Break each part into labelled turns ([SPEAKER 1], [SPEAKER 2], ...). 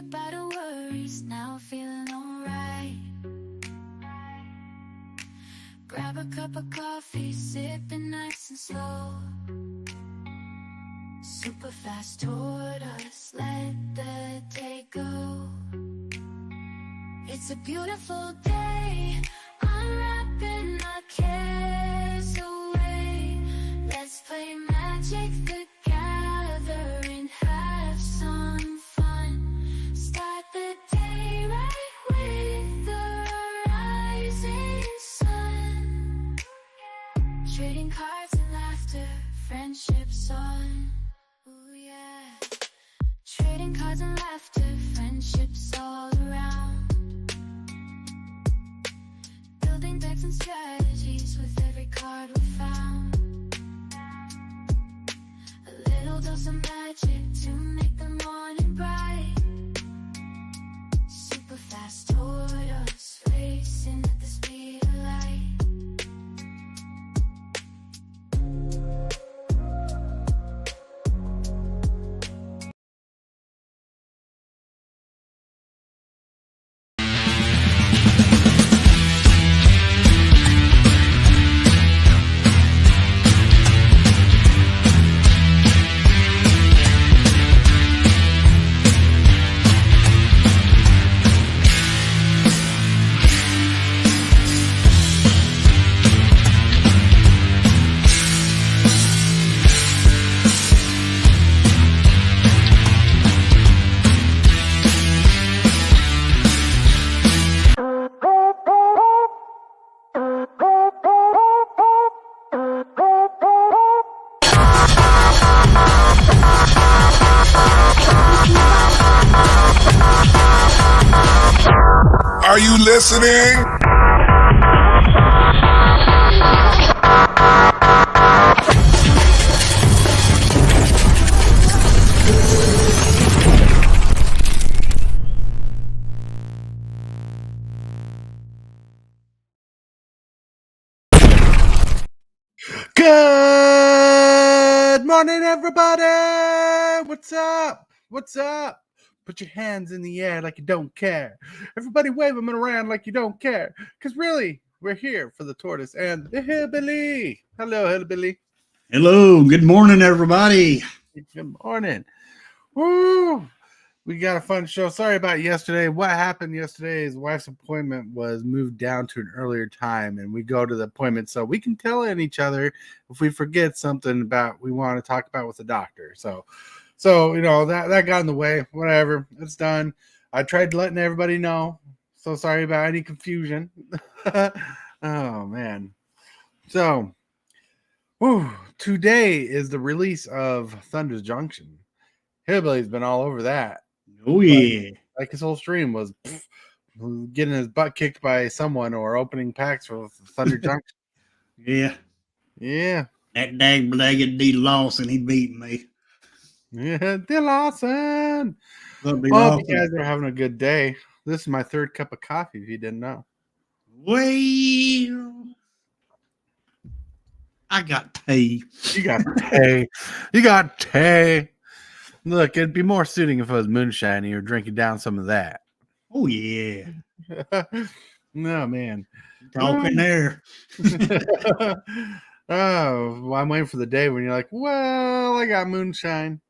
[SPEAKER 1] goodbye to worries, now feeling alright. Grab a cup of coffee, sipping nice and slow. Super fast toward us, let the day go. It's a beautiful day, unwrapping our cares away. Let's play magic together and have some fun. Start the day right with the rising sun. Trading cards and laughter, friendships on. Ooh yeah. Trading cards and laughter, friendships all around. Building decks and strategies with every card we found. A little dose of magic to make the morning bright. Super fast toward us, racing at the speed of light.
[SPEAKER 2] Are you listening?
[SPEAKER 3] Good morning, everybody. What's up? What's up? Put your hands in the air like you don't care. Everybody wave them around like you don't care. Because really, we're here for the tortoise and the hillbilly. Hello, hillbilly.
[SPEAKER 4] Hello, good morning, everybody.
[SPEAKER 3] Good morning. Woo! We got a fun show. Sorry about yesterday. What happened yesterday is wife's appointment was moved down to an earlier time, and we go to the appointment so we can tell each other if we forget something about we want to talk about with the doctor. So you know that got in the way. Whatever, it's done. I tried letting everybody know. So sorry about any confusion. Oh man. So, today is the release of Thunder's Junction. Hillbilly's been all over that.
[SPEAKER 4] Oh, yeah.
[SPEAKER 3] Like his whole stream was getting his butt kicked by someone or opening packs for Thunder Junction.
[SPEAKER 4] Yeah.
[SPEAKER 3] Yeah.
[SPEAKER 4] That dag blagged D Lawson, he beat me.
[SPEAKER 3] Yeah. D Lawson.
[SPEAKER 4] Look, D
[SPEAKER 3] Well, hope you
[SPEAKER 4] Lawson.
[SPEAKER 3] guys are having a good day. This is my third cup of coffee, if you didn't know.
[SPEAKER 4] Well, I got tea.
[SPEAKER 3] You got tea. You got tea. Look, it'd be more suiting if it was moonshine and you were drinking down some of that.
[SPEAKER 4] Oh, yeah.
[SPEAKER 3] No, man.
[SPEAKER 4] Talking there.
[SPEAKER 3] Oh, well, I'm waiting for the day when you're like, well, I got moonshine.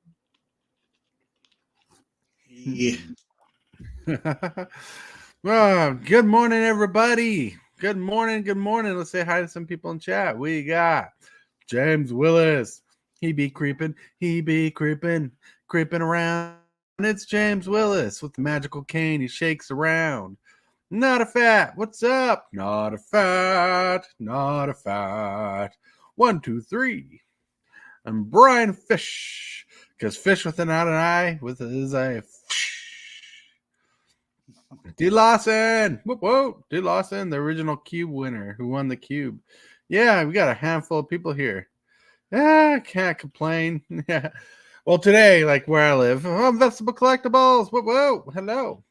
[SPEAKER 4] Yeah.
[SPEAKER 3] Well, good morning, everybody. Good morning. Good morning. Let's say hi to some people in chat. We got James Willis. He be creeping. He be creeping around. It's James Willis with the magical cane. He shakes around. Not a fat. What's up? Not a fat. Not a fat. 1, 2, 3. And Brian Fish. Because fish without an eye with his eye. D. Lawson. Whoop, whoop. D. Lawson, the original cube winner who won the cube. Yeah, we got a handful of people here. Yeah, can't complain. Yeah. Well, today, like where I live, vegetable collectibles. Whoa, whoa. Hello.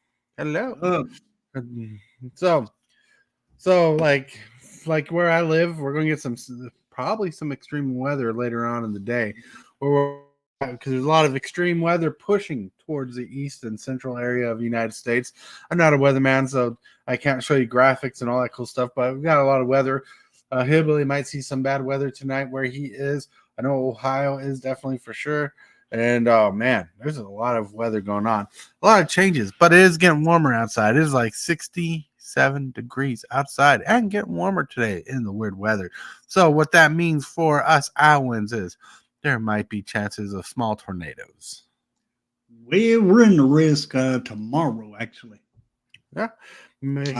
[SPEAKER 3] So like where I live, we're going to get probably some extreme weather later on in the day. Where because there's a lot of extreme weather pushing towards the east and central area of the United States. I'm not a weatherman, so I can't show you graphics and all that cool stuff, but we've got a lot of weather. Hillbilly might see some bad weather tonight where he is. I know Ohio is definitely for sure. And oh man, there's a lot of weather going on, a lot of changes, but it is getting warmer outside. It is like 67 degrees outside and getting warmer today in the weird weather. So what that means for us Iowans is there might be chances of small tornadoes.
[SPEAKER 4] We're in the risk tomorrow, actually.
[SPEAKER 3] Yeah, makes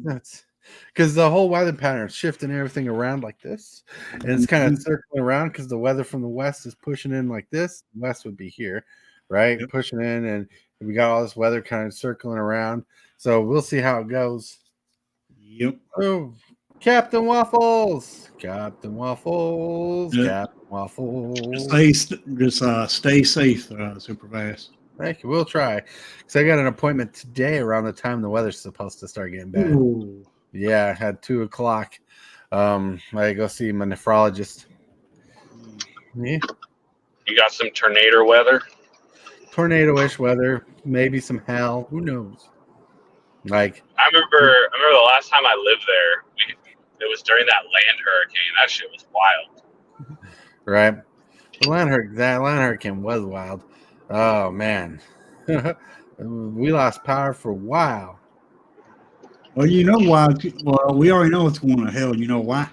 [SPEAKER 3] sense. Because the whole weather pattern is shifting everything around like this. And it's kind of circling around because the weather from the west is pushing in like this. The west would be here, right?
[SPEAKER 4] Yep.
[SPEAKER 3] Pushing in, and we got all this weather kind of circling around. So we'll see how it goes.
[SPEAKER 4] Yep.
[SPEAKER 3] Oh, Captain Waffles. Captain Waffles.
[SPEAKER 4] Yeah.
[SPEAKER 3] Captain Waffles.
[SPEAKER 4] Stay safe, Super Fast.
[SPEAKER 3] Thank you. We'll try. Because I got an appointment today around the time the weather's supposed to start getting bad.
[SPEAKER 4] Ooh.
[SPEAKER 3] Yeah, I had 2:00. I go see my nephrologist. Yeah.
[SPEAKER 5] You got some tornado weather?
[SPEAKER 3] Tornado-ish weather, maybe some hail. Who knows? Like
[SPEAKER 5] I remember the last time I lived there, it was during that land hurricane. That shit was wild.
[SPEAKER 3] right. That land hurricane was wild. Oh man. We lost power for a while.
[SPEAKER 4] Well, you know why? Well, we already know it's going to hell. You know why?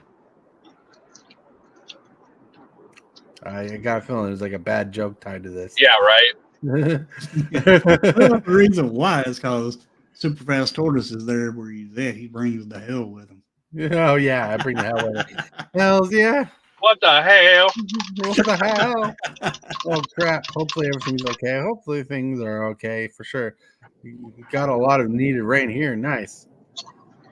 [SPEAKER 3] I got a feeling there's like a bad joke tied to this.
[SPEAKER 5] Yeah, right.
[SPEAKER 4] Well, the reason why is because Superfast Tortoise is there where he's at. He brings the hell with him.
[SPEAKER 3] Oh yeah, I bring the hell with it. Hells yeah.
[SPEAKER 5] What the hell?
[SPEAKER 3] What the hell? Oh crap. Hopefully everything's okay. Hopefully things are okay for sure. You got a lot of needed rain here. Nice.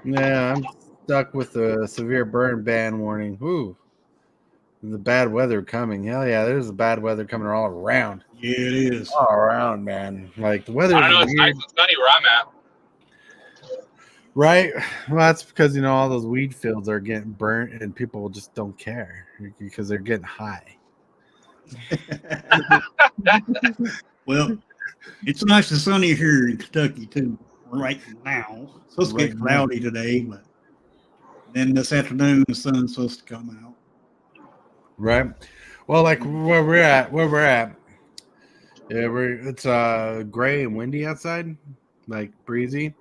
[SPEAKER 3] Yeah, I'm stuck with a severe burn ban warning. Ooh. The bad weather coming. Hell yeah, there's the bad weather coming all around.
[SPEAKER 4] Yeah, it is.
[SPEAKER 3] All around, man. Like the weather.
[SPEAKER 5] I know it's nice and sunny where I'm at.
[SPEAKER 3] Right? Well, that's because all those weed fields are getting burnt and people just don't care because they're getting high.
[SPEAKER 4] Well, it's nice and sunny here in Kentucky too, right now. It's supposed to get cloudy today, but then this afternoon the sun's supposed to come out.
[SPEAKER 3] Right. Well, like where we're at. Yeah, it's gray and windy outside, like breezy.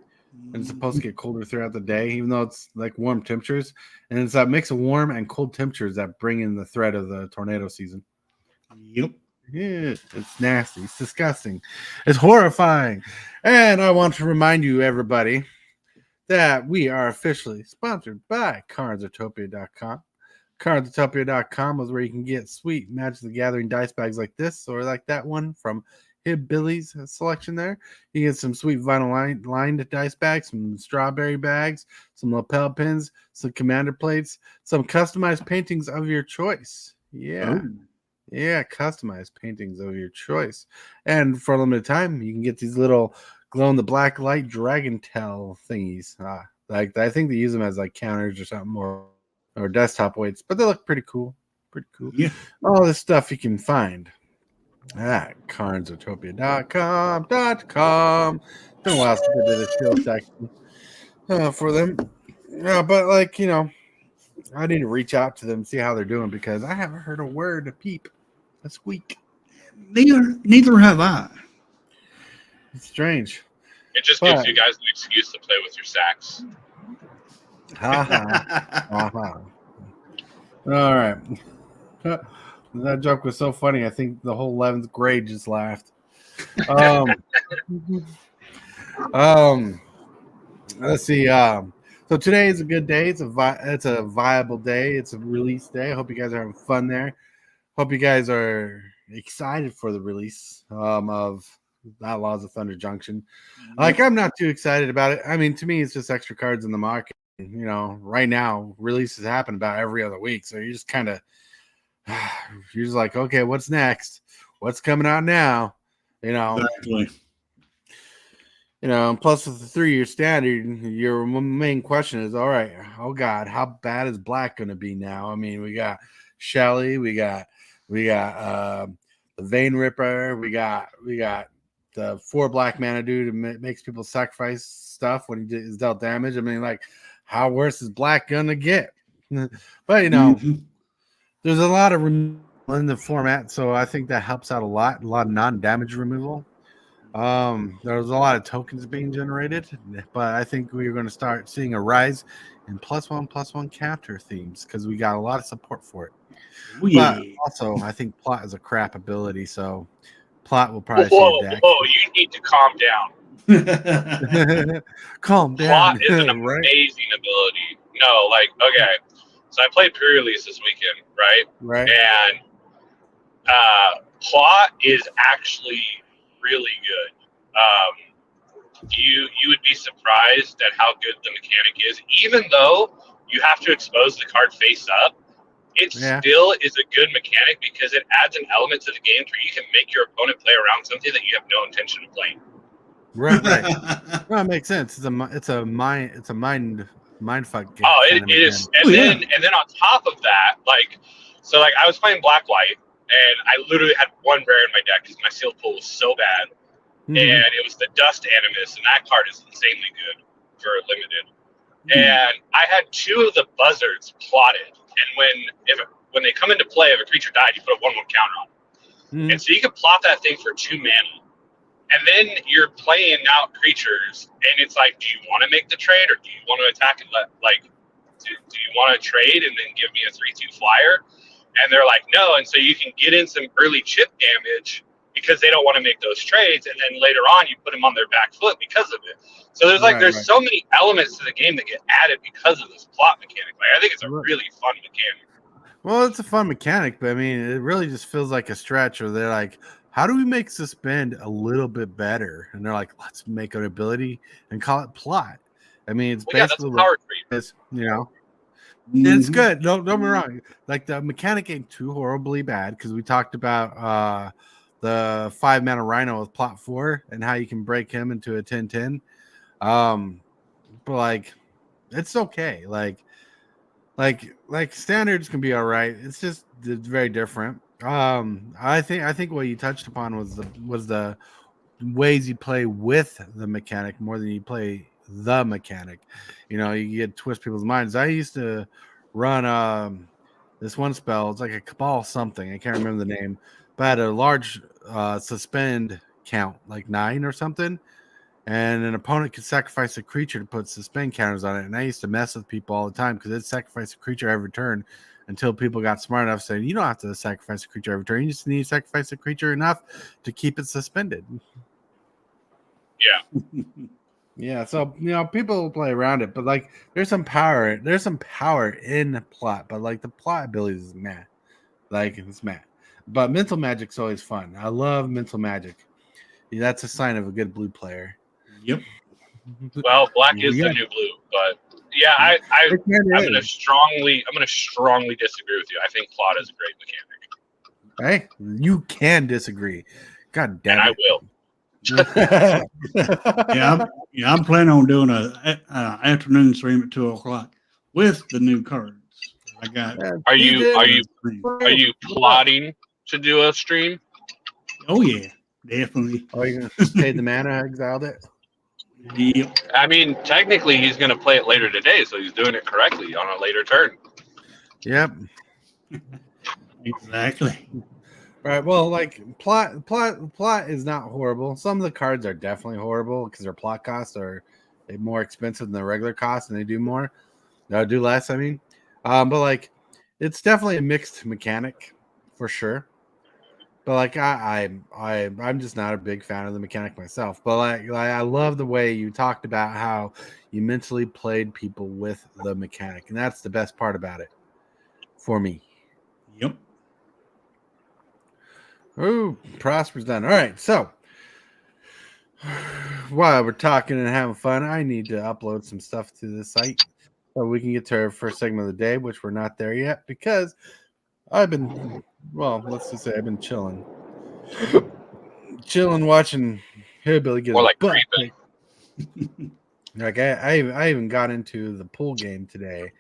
[SPEAKER 3] And it's supposed to get colder throughout the day, even though it's like warm temperatures. And it's that mix of warm and cold temperatures that bring in the threat of the tornado season.
[SPEAKER 4] Yep.
[SPEAKER 3] Yeah, it's nasty. It's disgusting. It's horrifying. And I want to remind you, everybody, that we are officially sponsored by CardsUtopia.com. CardsUtopia.com is where you can get sweet Magic the Gathering dice bags like this or like that one from Hillbilly's selection there. You get some sweet vinyl lined dice bags, some strawberry bags, some lapel pins, some commander plates, some customized paintings of your choice. Yeah.
[SPEAKER 4] Oh.
[SPEAKER 3] Yeah, customized paintings of your choice. And for a limited time, you can get these little glow-in-the-black light dragon tail thingies. Like I think they use them as like counters or something, or desktop weights, but they look pretty cool. Pretty cool.
[SPEAKER 4] Yeah.
[SPEAKER 3] All this stuff you can find at CardsUtopia.com. Been a while since I did a show section for them. But like, I need to reach out to them, see how they're doing, because I haven't heard a word, a peep, a squeak.
[SPEAKER 4] Neither have I.
[SPEAKER 3] It's strange.
[SPEAKER 5] It just gives you guys an excuse to play with your sacks.
[SPEAKER 3] All right. That joke was so funny. I think the whole 11th grade just laughed. Let's see. So today is a good day. It's a viable day. It's a release day. I hope you guys are having fun there. Hope you guys are excited for the release of Outlaws of Thunder Junction. Like, I'm not too excited about it. I mean, to me, it's just extra cards in the market. Right now, releases happen about every other week. So you're just kind of, you're just like, okay, what's next? What's coming out now?
[SPEAKER 4] Exactly.
[SPEAKER 3] Plus with the 3-year standard, your main question is, all right, oh God, how bad is black going to be now? I mean, we got Shelly, we got the Vein Ripper. We got the 4 black mana dude who makes people sacrifice stuff when he is dealt damage. I mean, like, how worse is black gonna get? But you know, there's a lot of removal in the format, so I think that helps out a lot. A lot of non-damage removal. There's a lot of tokens being generated, but I think we're going to start seeing a rise in +1/+1 counter themes because we got a lot of support for it.
[SPEAKER 4] Oh, yeah.
[SPEAKER 3] But also, I think plot is a crap ability, so plot will probably
[SPEAKER 5] Whoa,
[SPEAKER 3] see a deck.
[SPEAKER 5] you need to calm down.
[SPEAKER 3] Calm down.
[SPEAKER 5] Plot is an
[SPEAKER 3] Right.
[SPEAKER 5] amazing ability. No, like, okay. So I played pre-release this weekend, right?
[SPEAKER 3] Right.
[SPEAKER 5] And plot is actually really good. You would be surprised at how good the mechanic is, even though you have to expose the card face up. It still is a good mechanic because it adds an element to the game where you can make your opponent play around something that you have no intention of playing.
[SPEAKER 3] Right. No, it makes sense. It's a mind fuck game.
[SPEAKER 5] Oh, it is. And then on top of that, like, so like I was playing black white, and I literally had one rare in my deck because my sealed pool was so bad. And it was the Dust Animus, and that card is insanely good for limited. And I had 2 of the buzzards plotted, and when they come into play, if a creature died, you put a 1/1 counter on it. And so you can plot that thing for 2 mana, and then you're playing out creatures, and it's like, do you want to make the trade, or do you want to attack and do you want to trade and then give me a 3/2 flyer? And they're like, no, and so you can get in some early chip damage because they don't want to make those trades, and then later on you put them on their back foot because of it. So there's so many elements to the game that get added because of this plot mechanic. Like, I think it's a really fun mechanic.
[SPEAKER 3] Well, it's a fun mechanic, but I mean, it really just feels like a stretch where they're like, how do we make suspend a little bit better? And they're like, let's make an ability and call it plot. I mean, it's basically
[SPEAKER 5] that's a power tree.
[SPEAKER 3] It's, you know, it's good. Don't get me wrong. Like, the mechanic ain't too horribly bad because we talked about the 5 mana Rhino with plot 4 and how you can break him into a 10/10. But like, it's okay. Like standards can be all right. It's very different. I think what you touched upon was the ways you play with the mechanic more than you play the mechanic. You know, you get twist people's minds. I used to run this one spell. It's like a Cabal something. I can't remember the name, but I had a large suspend count, like 9 or something. And an opponent could sacrifice a creature to put suspend counters on it. And I used to mess with people all the time because they'd sacrifice a creature every turn until people got smart enough saying, you don't have to sacrifice a creature every turn. You just need to sacrifice a creature enough to keep it suspended.
[SPEAKER 5] Yeah.
[SPEAKER 3] Yeah. So, you know, people play around it, but like there's some power. There's some power in the plot, but like the plot abilities is mad. Like, it's mad. But mental magic's always fun. I love mental magic. Yeah, that's a sign of a good blue player.
[SPEAKER 4] Yep.
[SPEAKER 5] Well, black is the new blue, but yeah, I'm gonna strongly disagree with you. I think plot is a great mechanic.
[SPEAKER 3] Hey, you can disagree. God damn
[SPEAKER 5] And
[SPEAKER 3] it.
[SPEAKER 4] I'm planning on doing a afternoon stream at 2:00 with the new cards. I got.
[SPEAKER 5] Are you plotting to do a stream?
[SPEAKER 4] Oh yeah, definitely.
[SPEAKER 3] Oh, you're gonna pay the mana exiled it?
[SPEAKER 4] Yep.
[SPEAKER 5] I mean, technically, he's going to play it later today, so he's doing it correctly on a later turn.
[SPEAKER 3] Yep.
[SPEAKER 4] Exactly.
[SPEAKER 3] Right. Well, like plot is not horrible. Some of the cards are definitely horrible because their plot costs are more expensive than the regular cost, and they do more. They'll do less. I mean, but like, it's definitely a mixed mechanic for sure. But like I'm just not a big fan of the mechanic myself. But like I love the way you talked about how you mentally played people with the mechanic, and that's the best part about it for me.
[SPEAKER 4] Yep.
[SPEAKER 3] Oh, Prosper's done. All right, so while we're talking and having fun, I need to upload some stuff to the site so we can get to our first segment of the day, which we're not there yet because I've been, well, let's just say I've been chilling watching Hillbilly get
[SPEAKER 5] More like
[SPEAKER 3] butt.
[SPEAKER 5] creeping.
[SPEAKER 3] Like I even got into the pool game today,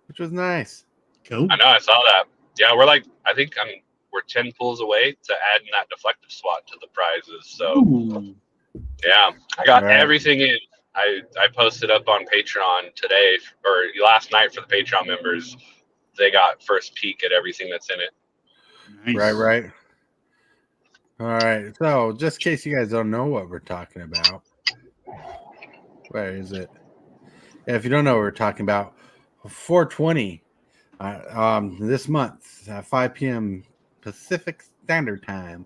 [SPEAKER 3] which was nice.
[SPEAKER 4] Cool.
[SPEAKER 5] I know, I saw that. Yeah, we're like, I think I'm we're 10 pulls away to adding that deflective SWAT to the prizes. So
[SPEAKER 4] Ooh.
[SPEAKER 5] yeah, I got
[SPEAKER 3] Right.
[SPEAKER 5] everything in. I posted up on Patreon today or last night for the Patreon members. They got first peek at everything that's in it.
[SPEAKER 4] Nice.
[SPEAKER 3] Right. All right. So, just in case you guys don't know what we're talking about, where is it? Yeah, if you don't know what we're talking about, 420 this month at 5 p.m. Pacific Standard Time,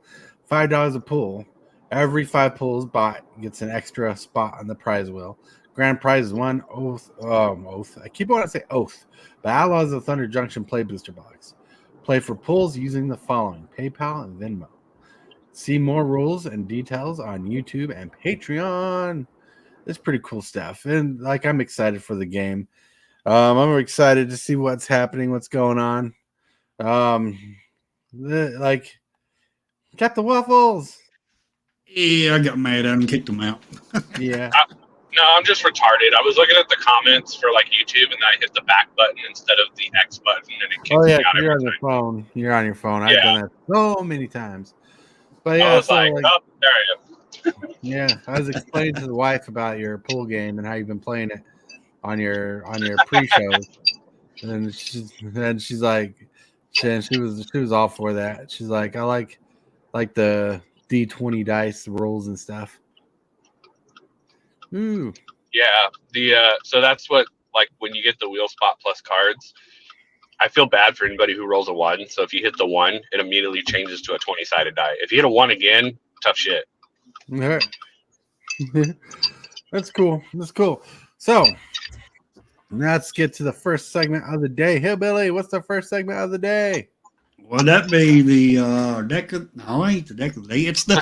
[SPEAKER 3] $5 a pull. Every 5 pulls bought gets an extra spot on the prize wheel. Grand prize is one oath. I keep wanting to say oath, but Outlaws of Thunder Junction Play Booster Box. Play for pulls using the following: PayPal and Venmo. See more rules and details on YouTube and Patreon. It's pretty cool stuff, and like I'm excited for the game. I'm excited to see what's happening, what's going on. Like, got the waffles.
[SPEAKER 4] Yeah, I got mad at him and kicked him out.
[SPEAKER 3] Yeah.
[SPEAKER 5] No, I'm just retarded. I was looking at the comments for like YouTube, and then I hit the back button instead of the X button, and it kicks
[SPEAKER 3] Oh yeah,
[SPEAKER 5] me out
[SPEAKER 3] you're
[SPEAKER 5] every
[SPEAKER 3] on your
[SPEAKER 5] time.
[SPEAKER 3] phone. You're on your phone. I've
[SPEAKER 5] Yeah.
[SPEAKER 3] done that so many times. But
[SPEAKER 5] I
[SPEAKER 3] yeah,
[SPEAKER 5] was
[SPEAKER 3] so
[SPEAKER 5] like, oh, there I am.
[SPEAKER 3] yeah, I was explaining to the wife about your pool game and how you've been playing it on your pre-shows, and she's like, she was all for that. She's like, I like the D20 dice rolls and stuff. Ooh.
[SPEAKER 5] Yeah, so that's what, like, when you get the wheel spot plus cards, I feel bad for anybody who rolls a 1. So if you hit the 1, it immediately changes to a 20-sided die. If you hit a 1 again, tough shit.
[SPEAKER 3] All right. That's cool. So let's get to the first segment of the day. Hillbilly, what's the first segment of the day?
[SPEAKER 4] Well, that be the deck of, no, ain't the deck of the day. It's the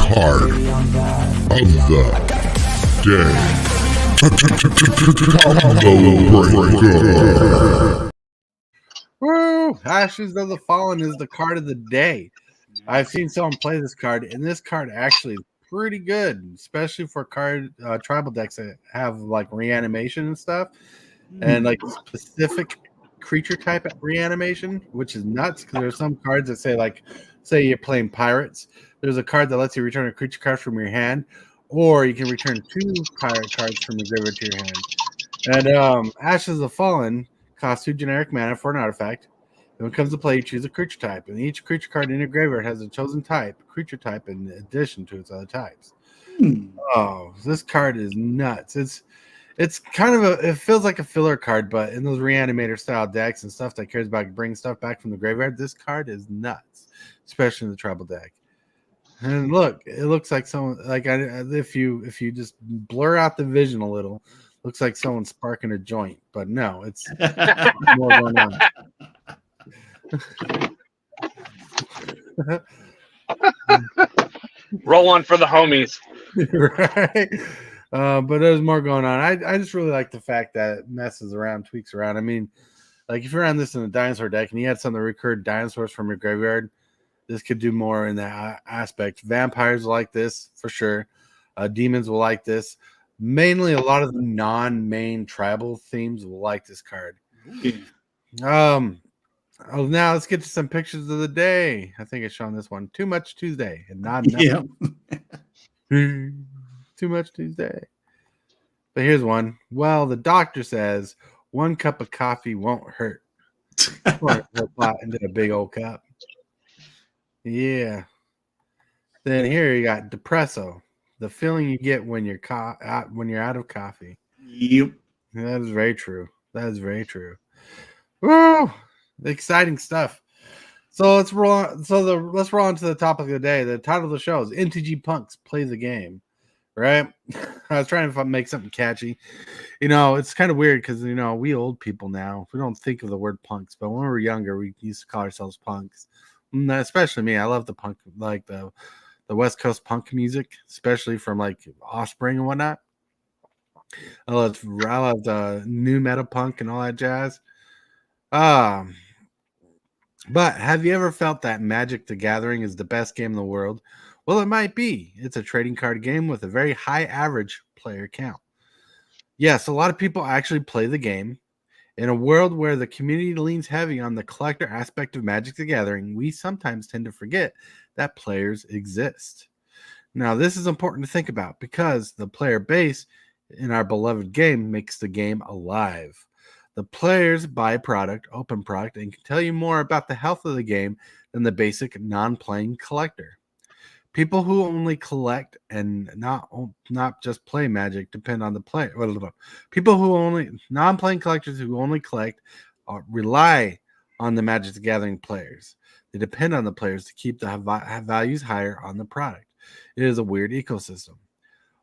[SPEAKER 2] Card of the day.
[SPEAKER 3] Woo! Ashes of the Fallen is the card of the day. I've seen someone play this card, and this card actually is pretty good, especially for tribal decks that have like reanimation and stuff, and like specific creature type reanimation, which is nuts because there's some cards that say, like, say you're playing pirates, there's a card that lets you return a creature card from your hand, or you can return 2 pirate cards from your graveyard to your hand. And Ashes of the Fallen costs 2 generic mana for an artifact. And when it comes to play, you choose a creature type, and each creature card in your graveyard has a chosen creature type, in addition to its other types. Oh, this card is nuts. It's kind of it feels like a filler card, but in those reanimator style decks and stuff that cares about bringing stuff back from the graveyard, this card is nuts, especially in the tribal deck. And look, it looks like someone, like, if you just blur out the vision a little, looks like someone's sparking a joint, but no, it's more going on.
[SPEAKER 5] Roll one for the homies.
[SPEAKER 3] Right. But there's more going on. I just really like the fact that it messes around, tweaks around. I mean, like, if you're on this in a dinosaur deck and you had some of the recurred dinosaurs from your graveyard, this could do more in that aspect. Vampires like this for sure. Demons will like this. Mainly, a lot of the non-main tribal themes will like this card. Now let's get to some pictures of the day. I think it's showing this one. Too Much Tuesday and not enough.
[SPEAKER 4] yeah.
[SPEAKER 3] Too Much Tuesday. But here's one. Well, the doctor says 1 cup of coffee won't hurt. Pour a whole pot into a big old cup. Yeah. Then here you got Depresso, the feeling you get when you're out of coffee.
[SPEAKER 4] Yep.
[SPEAKER 3] That is very true. Woo! Exciting stuff. So let's roll on. Let's roll on to the topic of the day. The title of the show is MTG Punks Play the Game. Right? I was trying to make something catchy. It's kind of weird because we old people now, we don't think of the word punks, but when we were younger, we used to call ourselves punks. And especially me. I love the punk, like the West Coast punk music, especially from like Offspring and whatnot. I love the new metal punk and all that jazz. But have you ever felt that Magic the Gathering is the best game in the world? Well, it might be. It's a trading card game with a very high average player count. Yes, a lot of people actually play the game. In a world where the community leans heavy on the collector aspect of Magic the Gathering, we sometimes tend to forget that players exist. Now, this is important to think about because the player base in our beloved game makes the game alive. The players buy product, open product, and can tell you more about the health of the game than the basic non-playing collector. People who only collect and not just play Magic depend on the player. People who only non-playing collectors who only collect rely on the Magic the Gathering players. They depend on the players to keep the values higher on the product. It is a weird ecosystem.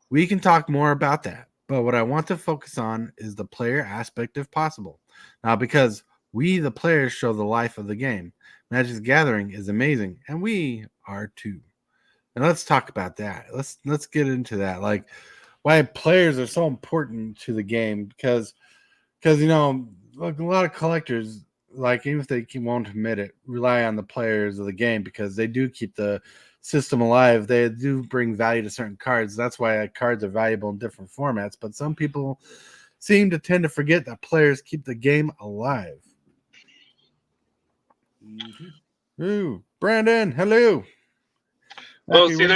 [SPEAKER 3] We can talk more about that, but what I want to focus on is the player aspect if possible. Now, because we, the players, show the life of the game. Magic the Gathering is amazing, and we are too. And let's talk about that. Let's get into that. Like why players are so important to the game because you know, like a lot of collectors, like even if they won't admit it, rely on the players of the game because they do keep the system alive. They do bring value to certain cards. That's why cards are valuable in different formats. But some people seem to tend to forget that players keep the game alive. Ooh, Brandon, hello.
[SPEAKER 5] Well, see,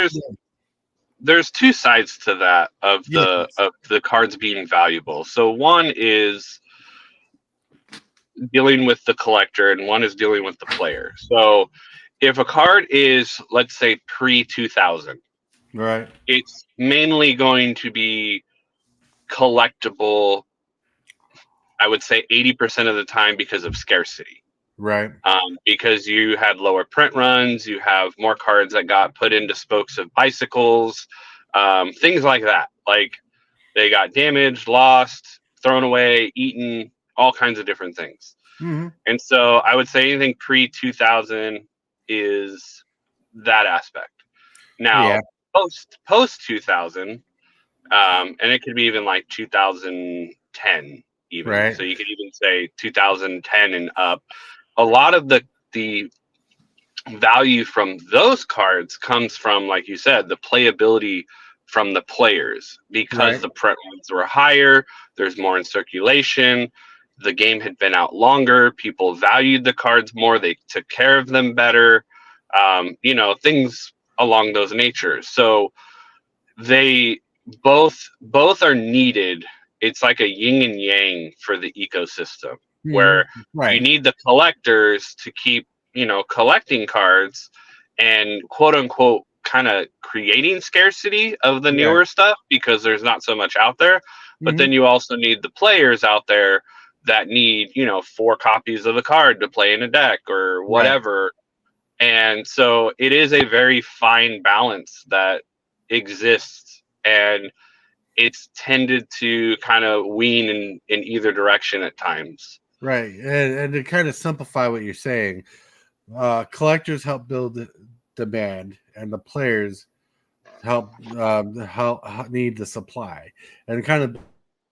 [SPEAKER 5] there's two sides to that of the cards being valuable. So one is dealing with the collector, and one is dealing with the player. So if a card is, let's say, pre-2000,
[SPEAKER 3] right,
[SPEAKER 5] it's mainly going to be collectible. I would say 80% of the time because of scarcity.
[SPEAKER 3] Right.
[SPEAKER 5] Because you had lower print runs, you have more cards that got put into spokes of bicycles, things like that. Like they got damaged, lost, thrown away, eaten, all kinds of different things.
[SPEAKER 3] Mm-hmm.
[SPEAKER 5] And so I would say anything pre-2000 is that aspect. Now, post 2000, and it could be even like 2010 even.
[SPEAKER 3] Right.
[SPEAKER 5] So you could even say 2010 and up. A lot of the value from those cards comes from, like you said, the playability from the players because the print runs were higher. There's more in circulation. The game had been out longer. People valued the cards more. They took care of them better. You know, things along those natures. So they both are needed. It's like a yin and yang for the ecosystem. Where you need the collectors to keep, you know, collecting cards and quote unquote kind of creating scarcity of the newer stuff because there's not so much out there. But then you also need the players out there that need, you know, 4 copies of the card to play in a deck or whatever. And so it is a very fine balance that exists, and it's tended to kind of wean in either direction at times.
[SPEAKER 3] Right, and to kind of simplify what you're saying, collectors help build demand, and the players help need the supply, and kind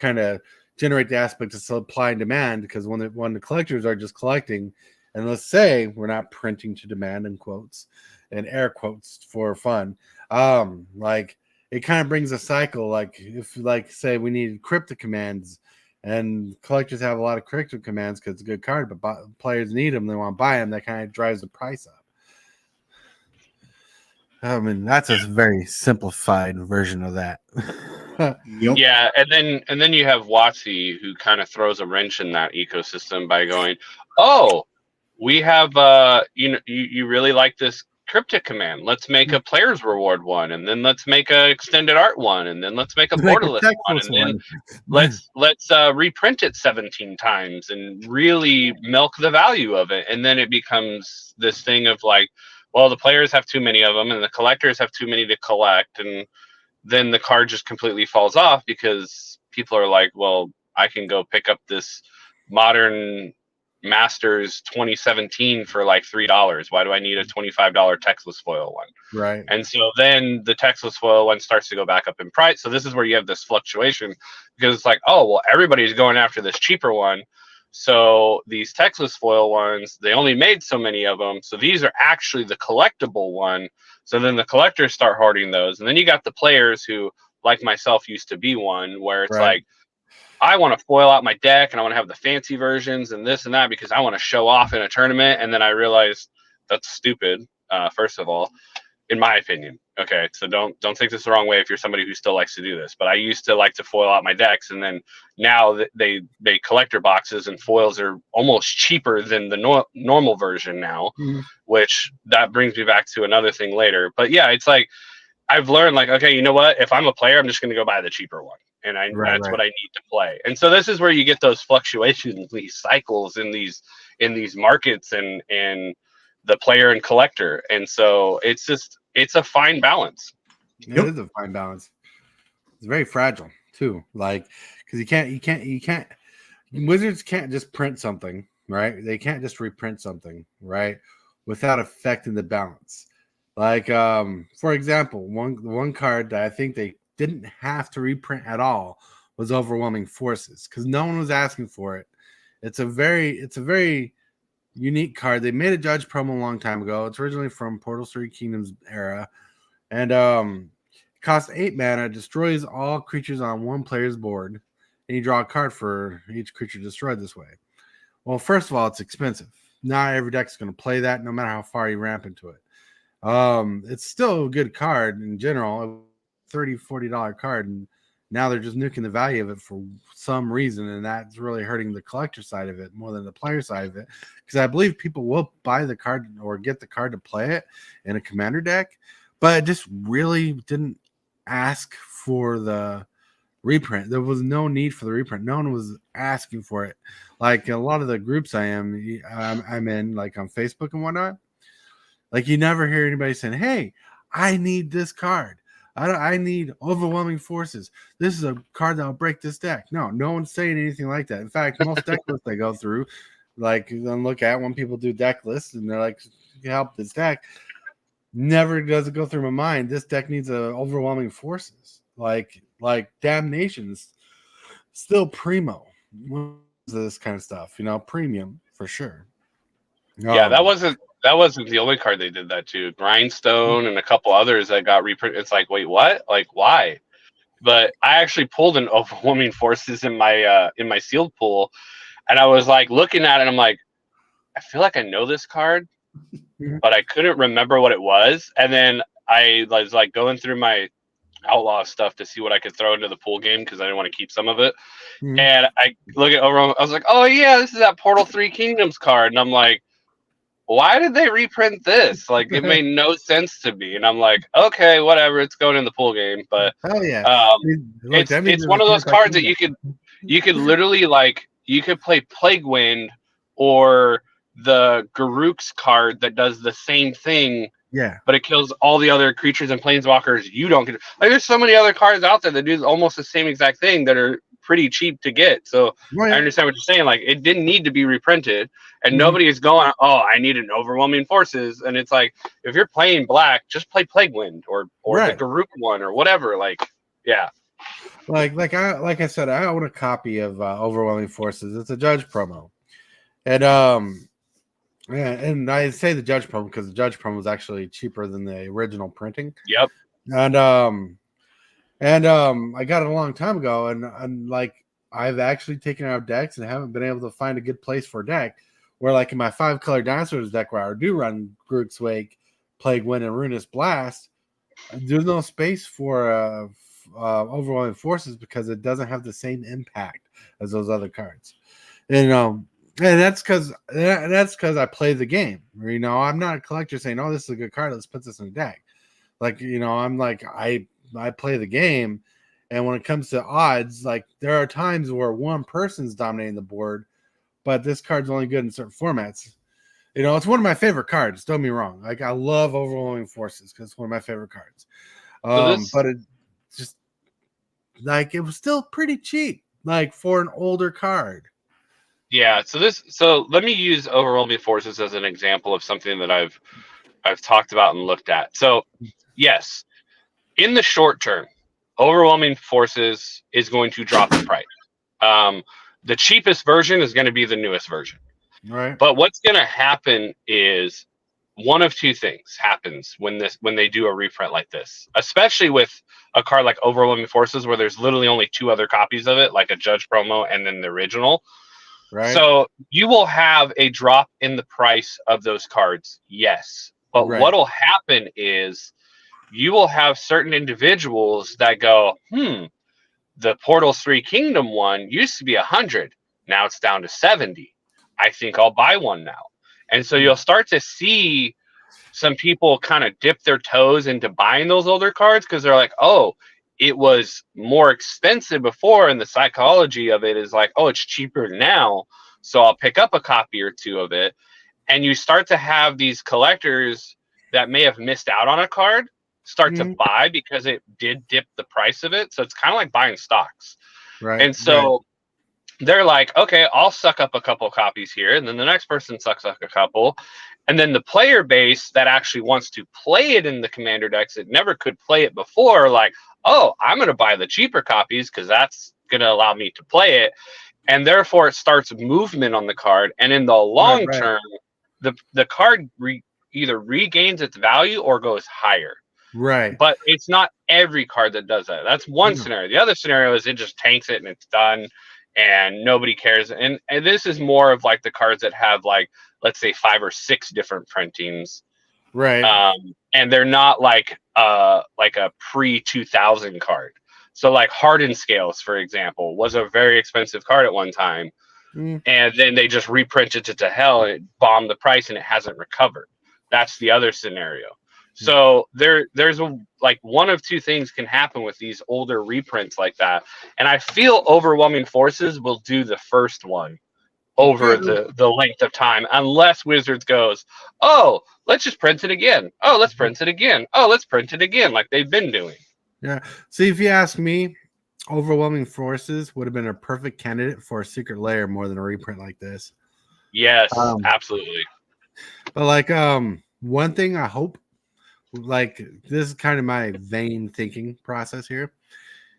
[SPEAKER 3] of generate the aspect of supply and demand. Because when the collectors are just collecting, and let's say we're not printing to demand in quotes and air quotes for fun, like it kind of brings a cycle. Like if say we need cryptic commands. And collectors have a lot of crypto commands because it's a good card, but players need them. They want to buy them. That kind of drives the price up. I mean, that's a very simplified version of that.
[SPEAKER 5] Yeah, and then you have WotC who kind of throws a wrench in that ecosystem by going, "Oh, we have you really like this cryptic command. Let's make a player's reward one, and then let's make a extended art one, and then let's make a borderless one, and then let's reprint it 17 times and really milk the value of it." And then it becomes this thing of like, well, the players have too many of them and the collectors have too many to collect, and then the card just completely falls off because people are like, well, I can go pick up this modern Masters 2017 for like $3. Why do I need a $25 textless foil one?
[SPEAKER 3] Right.
[SPEAKER 5] And so then the textless foil one starts to go back up in price. So this is where you have this fluctuation because it's like, oh, well, everybody's going after this cheaper one. So these textless foil ones, they only made so many of them. So these are actually the collectible one. So then the collectors start hoarding those. And then you got the players who, like myself, used to be one where it's like, I want to foil out my deck and I want to have the fancy versions and this and that because I want to show off in a tournament. And then I realized that's stupid. First of all, in my opinion. Okay, so don't take this the wrong way if you're somebody who still likes to do this. But I used to like to foil out my decks, and then now they make collector boxes, and foils are almost cheaper than the normal version now, which that brings me back to another thing later. But yeah, it's like I've learned, like, okay, you know what? If I'm a player, I'm just going to go buy the cheaper one, and that's what I need to play. And so this is where you get those fluctuations, these cycles in these markets, and the player and collector. And so it's a fine balance.
[SPEAKER 3] It is a fine balance. It's very fragile too. Like, because you can't Wizards can't just print something, right? They can't just reprint something, right, without affecting the balance. Like, for example, one card that I think they didn't have to reprint at all was Overwhelming Forces, because no one was asking for it. It's a very unique card. They made a Judge promo a long time ago. It's originally from Portals 3 Kingdoms era, and it costs 8 mana, destroys all creatures on one player's board, and you draw a card for each creature destroyed this way. Well, first of all, it's expensive. Not every deck is going to play that, no matter how far you ramp into it. It's still a good card in general, a $30-$40 card, and now they're just nuking the value of it for some reason, and that's really hurting the collector side of it more than the player side of it, because I believe people will buy the card or get the card to play it in a commander deck, but it just really didn't ask for the reprint. There was no need for the reprint. No one was asking for it. Like a lot of the groups I'm in, like on Facebook and whatnot, like you never hear anybody saying, "Hey, I need this card. I need Overwhelming Forces. This is a card that'll break this deck." No one's saying anything like that. In fact, most deck lists I go through, like, then look at when people do deck lists and they're like, help this deck, never does it go through my mind, this deck needs Overwhelming Forces. Like Damnation's still primo. This kind of stuff, premium for sure.
[SPEAKER 5] Yeah, that wasn't the only card they did that to. Grindstone and a couple others that got reprinted. It's like, wait, what? Like, why? But I actually pulled an Overwhelming Forces in my sealed pool, and I was like looking at it, and I'm like, I feel like I know this card, but I couldn't remember what it was. And then I was like going through my outlaw stuff to see what I could throw into the pool game because I didn't want to keep some of it. And I look at Overwhelming, I was like, oh yeah, this is that Portal 3 Kingdoms card, and I'm like, why did they reprint this? Like, it made no sense to me. And I'm like, okay, whatever, it's going in the pool game. But
[SPEAKER 3] hell yeah,
[SPEAKER 5] it's one of those cards that you could literally, like, you could play Plague Wind or the Garruk's card that does the same thing.
[SPEAKER 3] Yeah,
[SPEAKER 5] but it kills all the other creatures and planeswalkers. You don't get, like, there's so many other cards out there that do almost the same exact thing that are pretty cheap to get. So I understand what you're saying. Like, it didn't need to be reprinted, and nobody is going, oh, I need an Overwhelming Forces. And it's like, if you're playing black, just play Plague Wind or the Garruk one or whatever. Like, yeah.
[SPEAKER 3] Like I said, I own a copy of Overwhelming Forces. It's a Judge promo, and and I say the Judge promo because the Judge promo is actually cheaper than the original printing.
[SPEAKER 5] Yep.
[SPEAKER 3] And I got it a long time ago, and like I've actually taken out decks and haven't been able to find a good place for a deck. Where, like, in my 5-color Dinosaurs deck, where I do run Garruk's Wake, Plague Wind, and Ruinous Blast, there's no space for Overwhelming Forces because it doesn't have the same impact as those other cards. And that's because I play the game. I'm not a collector saying, "Oh, this is a good card. Let's put this in a deck." Like, I'm like, I play the game, and when it comes to odds, like, there are times where one person's dominating the board, but this card's only good in certain formats. It's one of my favorite cards. Don't get me wrong. Like, I love Overwhelming Forces because it's one of my favorite cards. But it just, like, it was still pretty cheap, like, for an older card.
[SPEAKER 5] Yeah. So let me use Overwhelming Forces as an example of something that I've talked about and looked at. So yes, in the short term, Overwhelming Forces is going to drop in price. The cheapest version is going to be the newest version.
[SPEAKER 3] Right.
[SPEAKER 5] But what's going to happen is one of two things happens when they do a reprint like this, especially with a card like Overwhelming Forces, where there's literally only 2 other copies of it, like a Judge promo and then the original.
[SPEAKER 3] Right.
[SPEAKER 5] So you will have a drop in the price of those cards, yes. But
[SPEAKER 3] Right.
[SPEAKER 5] what'll happen is you will have certain individuals that go, the Portals 3 Kingdom one used to be 100. Now it's down to 70. I think I'll buy one now. And so you'll start to see some people kind of dip their toes into buying those older cards because they're like, oh, it was more expensive before. And the psychology of it is like, oh, it's cheaper now. So I'll pick up a copy or 2 of it. And you start to have these collectors that may have missed out on a card start to buy because it did dip the price of it. So it's kind of like buying stocks.
[SPEAKER 3] Right.
[SPEAKER 5] And so they're like, okay, I'll suck up a couple copies here. And then the next person sucks up a couple. And then the player base that actually wants to play it in the commander decks that never could play it before, like, oh, I'm going to buy the cheaper copies because that's going to allow me to play it. And therefore it starts movement on the card. And in the long term, the card either regains its value or goes higher.
[SPEAKER 3] Right.
[SPEAKER 5] But it's not every card that does that. That's one scenario. The other scenario is it just tanks it and it's done and nobody cares. And this is more of like the cards that have like, let's say 5 or 6 different printings.
[SPEAKER 3] Right.
[SPEAKER 5] And they're not like a pre-2000 card. So like Hardened Scales, for example, was a very expensive card at one time. And then they just reprinted it to hell and it bombed the price and it hasn't recovered. That's the other scenario. So there's one of 2 things can happen with these older reprints like that. And I feel Overwhelming Forces will do the first one over the length of time, unless Wizards goes, oh, let's just print it again. Oh, let's print it again. Oh, let's print it again, like they've been doing.
[SPEAKER 3] Yeah. See, if you ask me, Overwhelming Forces would have been a perfect candidate for a Secret Lair more than a reprint like this.
[SPEAKER 5] Yes, absolutely.
[SPEAKER 3] But like one thing I hope, like this is kind of my vain thinking process here,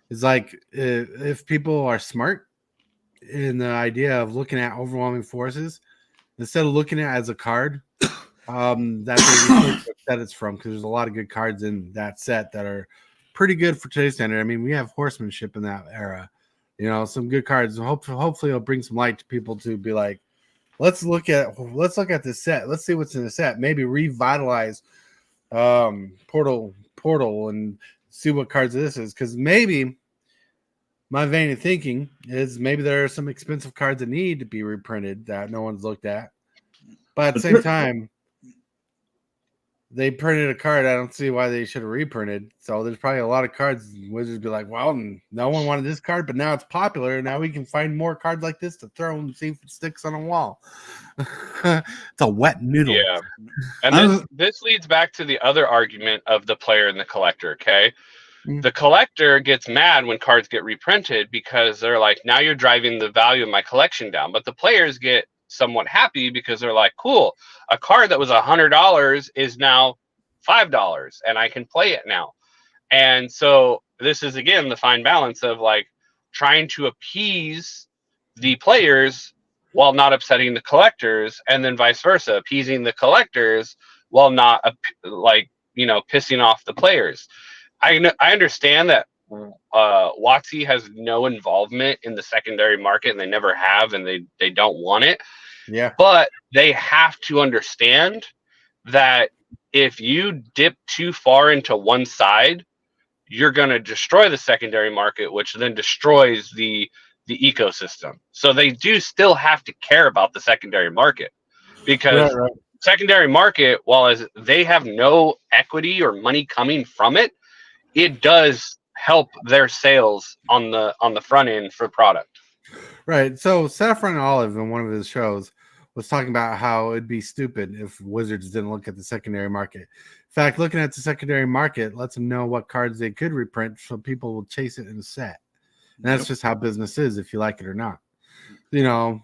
[SPEAKER 3] is like if people are smart in the idea of looking at Overwhelming Forces, instead of looking at it as a card that it's from, because there's a lot of good cards in that set that are pretty good for today's standard. I mean, we have horsemanship in that era, some good cards. Hopefully it'll bring some light to people to be like, let's look at this set. Let's see what's in the set. Maybe revitalize Portal and see what cards this is, because maybe my vein of thinking is maybe there are some expensive cards that need to be reprinted that no one's looked at, but at the same time they printed a card I don't see why they should have reprinted. So there's probably a lot of cards Wizards be like, well, no one wanted this card, but now it's popular and now we can find more cards like this to throw and see if it sticks on a wall. It's a wet noodle.
[SPEAKER 5] Yeah. And this leads back to the other argument of the player and the collector. Okay. The collector gets mad when cards get reprinted because they're like, now you're driving the value of my collection down. But the players get somewhat happy because they're like, cool, a card that was $100 is now $5 and I can play it now. And so this is again the fine balance of like trying to appease the players while not upsetting the collectors, and then vice versa, appeasing the collectors while not pissing off the players. I understand that WotC has no involvement in the secondary market and they never have, and they don't want it.
[SPEAKER 3] Yeah.
[SPEAKER 5] But they have to understand that if you dip too far into one side, you're going to destroy the secondary market, which then destroys the ecosystem. So they do still have to care about the secondary market, because secondary market, while as they have no equity or money coming from it, it does help their sales on the front end for product.
[SPEAKER 3] Right. So Saffron Olive in one of his shows was talking about how it'd be stupid if Wizards didn't look at the secondary market. In fact, looking at the secondary market lets them know what cards they could reprint, so people will chase it in a set. And that's just how business is, if you like it or not.